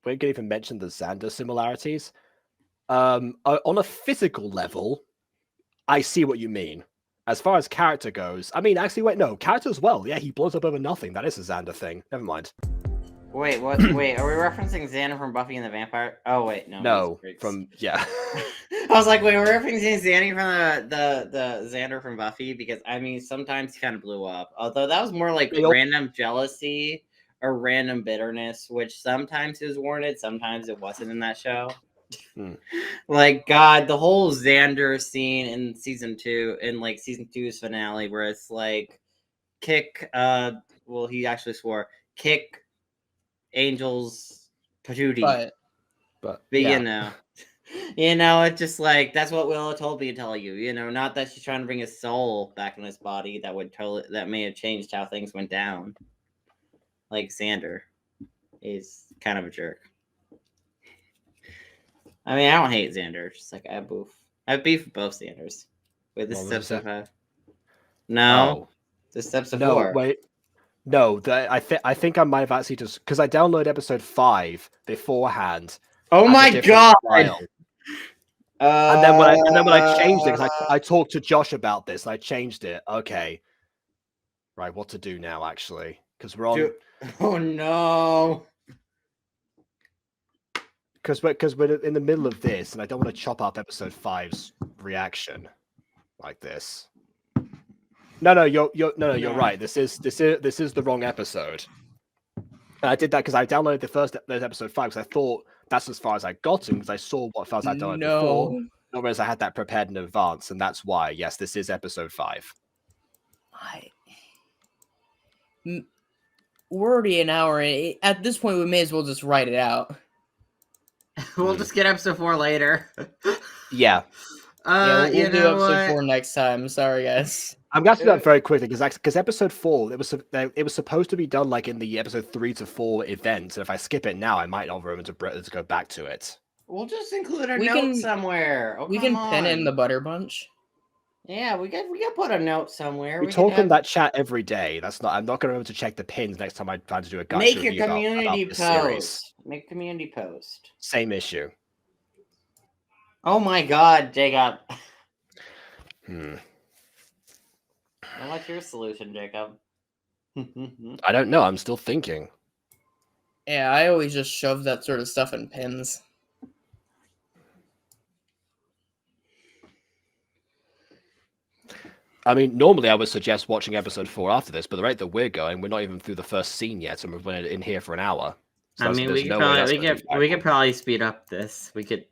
[SPEAKER 1] We can even mention the Xander similarities. On a physical level, I see what you mean. As far as character goes, I mean, actually, wait, no, character as well. Yeah, he blows up over nothing. That is a Xander thing. Never mind.
[SPEAKER 2] Wait, what? Wait, are we referencing Xander from Buffy and the Vampire? Oh wait,
[SPEAKER 1] No, from yeah.
[SPEAKER 2] I was like, wait, we're referencing Xander from the Xander from Buffy because I mean, sometimes he kind of blew up. Although that was more like random jealousy or random bitterness, which sometimes is warranted, sometimes it wasn't in that show. Like God, the whole Xander scene in season 2, in like season 2's finale, where it's like kick. Well, he actually swore kick Angel's patootie.
[SPEAKER 1] But
[SPEAKER 2] yeah. You know, it's just like that's what Willow told me to tell you. You know, not that she's trying to bring his soul back in his body. That may have changed how things went down. Like Xander, he's kind of a jerk. I mean, I don't hate Xander. Just like I have beef with both Xanders. Wait, this is episode 5. No, this is episode 4.
[SPEAKER 1] Wait. No, I think I might have actually just because I downloaded episode 5 beforehand.
[SPEAKER 2] Oh my God!
[SPEAKER 1] And then when I changed it, because I talked to Josh about this, I changed it. Okay, right, what to do now? Actually, because we're on.
[SPEAKER 2] Oh no!
[SPEAKER 1] Because we're in the middle of this, and I don't want to chop up episode 5's reaction like this. No, you're right. This is the wrong episode. And I did that because I downloaded the episode 5 because I thought that's as far as I got because I saw what files I'd done before. Not whereas I had that prepared in advance, and that's why. Yes, this is episode 5.
[SPEAKER 3] We're already an hour in. At this point, we may as well just write it out.
[SPEAKER 2] We'll just get episode 4 later.
[SPEAKER 1] Yeah.
[SPEAKER 3] We'll do episode 4 next time. Sorry, guys.
[SPEAKER 1] I'm going to do that very quickly because episode 4 it was supposed to be done like in the episode 3 to 4 event. So if I skip it now, I might not remember to go back to it.
[SPEAKER 2] We'll just include a note somewhere.
[SPEAKER 3] We can pen in the Butter Bunch.
[SPEAKER 2] Yeah, we can put a note somewhere.
[SPEAKER 1] We talk in that chat every day. That's not. I'm not going to remember to check the pins next time I try to do a Gacha
[SPEAKER 2] Make
[SPEAKER 1] review
[SPEAKER 2] a community
[SPEAKER 1] about this series.
[SPEAKER 2] post. Make a community post.
[SPEAKER 1] Same issue.
[SPEAKER 2] Oh my God, Jacob. What's your solution, Jacob?
[SPEAKER 1] I don't know. I'm still thinking.
[SPEAKER 3] Yeah, I always just shove that sort of stuff in pins.
[SPEAKER 1] I mean, normally I would suggest watching episode 4 after this, but the rate that we're going, we're not even through the first scene yet, and we've been in here for an hour. So
[SPEAKER 2] I mean, we could probably speed up this. We could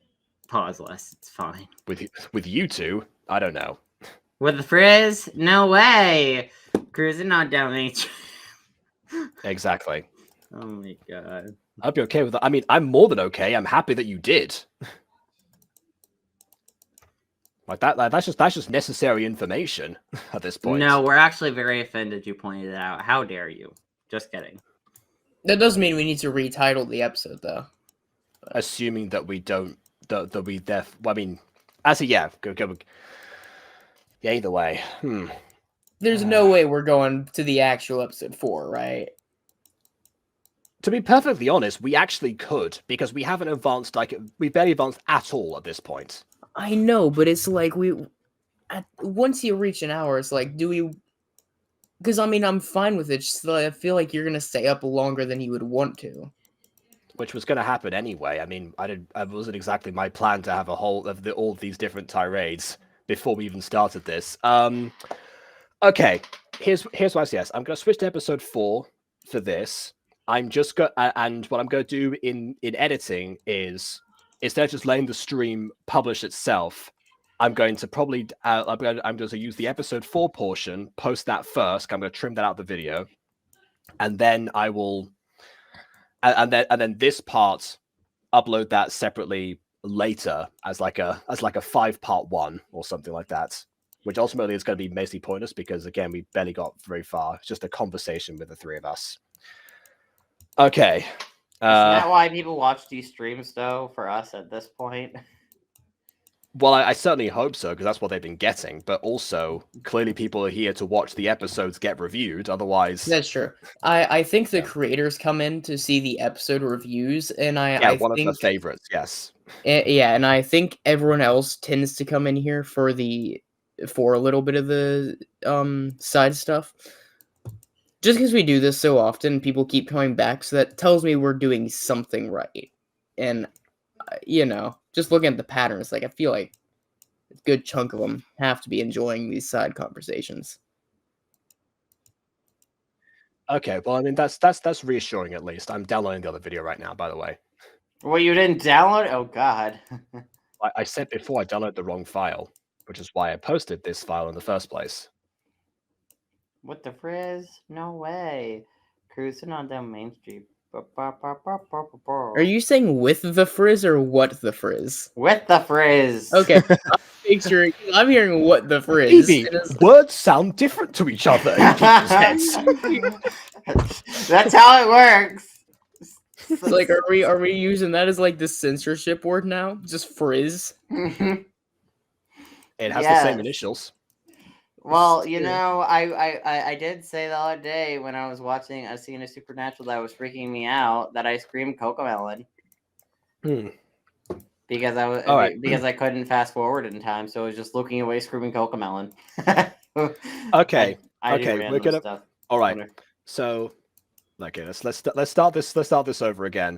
[SPEAKER 2] pause less. It's fine.
[SPEAKER 1] With you two, I don't know.
[SPEAKER 2] With the Frizz? No way. Cruising on down nature.
[SPEAKER 1] Exactly.
[SPEAKER 2] Oh my God.
[SPEAKER 1] I'd be okay with that. I mean, I'm more than okay. I'm happy that you did. Like that's just necessary information at this point.
[SPEAKER 2] No, we're actually very offended you pointed it out. How dare you? Just kidding.
[SPEAKER 3] That doesn't mean we need to retitle the episode, though.
[SPEAKER 1] Assuming that we don't, that we I mean, as a go. Yeah, either way.
[SPEAKER 3] There's no way we're going to the actual episode 4, right?
[SPEAKER 1] To be perfectly honest, we actually could, because we haven't advanced, we barely advanced at all at this point.
[SPEAKER 3] I know, but it's like once you reach an hour, it's like, do we... Because, I mean, I'm fine with it, just I feel like you're going to stay up longer than you would want to.
[SPEAKER 1] Which was going to happen anyway. I mean, it wasn't exactly my plan to have all of these different tirades before we even started this. Okay, here's what I suggest. I'm going to switch to episode 4 for this. I'm just and what I'm going to do in editing is, instead of just letting the stream publish itself, I'm going to probably I'm going to use the episode 4 portion, post that first. I'm going to trim that out of the video, and then I will, and then this part, upload that separately later as like a 5-part one or something like that. Which ultimately is going to be mostly pointless because again we barely got very far. It's just a conversation with the three of us. Okay.
[SPEAKER 2] Isn't that why people watch these streams though? For us at this point.
[SPEAKER 1] Well, I certainly hope so, because that's what they've been getting. But also, clearly, people are here to watch the episodes get reviewed. Otherwise,
[SPEAKER 3] That's true. I think the creators come in to see the episode reviews, and I
[SPEAKER 1] one
[SPEAKER 3] think
[SPEAKER 1] of their favorites. Yes.
[SPEAKER 3] yeah, and I think everyone else tends to come in here for a little bit of the side stuff. Just because we do this so often, people keep coming back, so that tells me we're doing something right. And just looking at the patterns, like I feel like a good chunk of them have to be enjoying these side conversations.
[SPEAKER 1] Okay, well, I mean that's reassuring at least. I'm downloading the other video right now, by the way.
[SPEAKER 2] Well, you didn't download? Oh God.
[SPEAKER 1] I said before I downloaded the wrong file, which is why I posted this file in the first place.
[SPEAKER 2] What the frizz? No way. Cruising on down Main Street.
[SPEAKER 3] Are you saying with the frizz or what the frizz?
[SPEAKER 2] With the frizz.
[SPEAKER 3] Okay. Make sure I'm hearing what the frizz.
[SPEAKER 1] Phoebe, words sound different to each other in people's heads.
[SPEAKER 2] That's how it works.
[SPEAKER 3] Like, are we using that as like the censorship word now? Just frizz?
[SPEAKER 1] It has the same initials.
[SPEAKER 2] Well, I did say the other day when I was watching a scene of Supernatural that was freaking me out that I screamed Cocomelon. Because because I couldn't fast forward in time, so I was just looking away, screaming Cocomelon.
[SPEAKER 1] Okay.
[SPEAKER 2] We're gonna.
[SPEAKER 1] All right. So, okay, let's start this over again.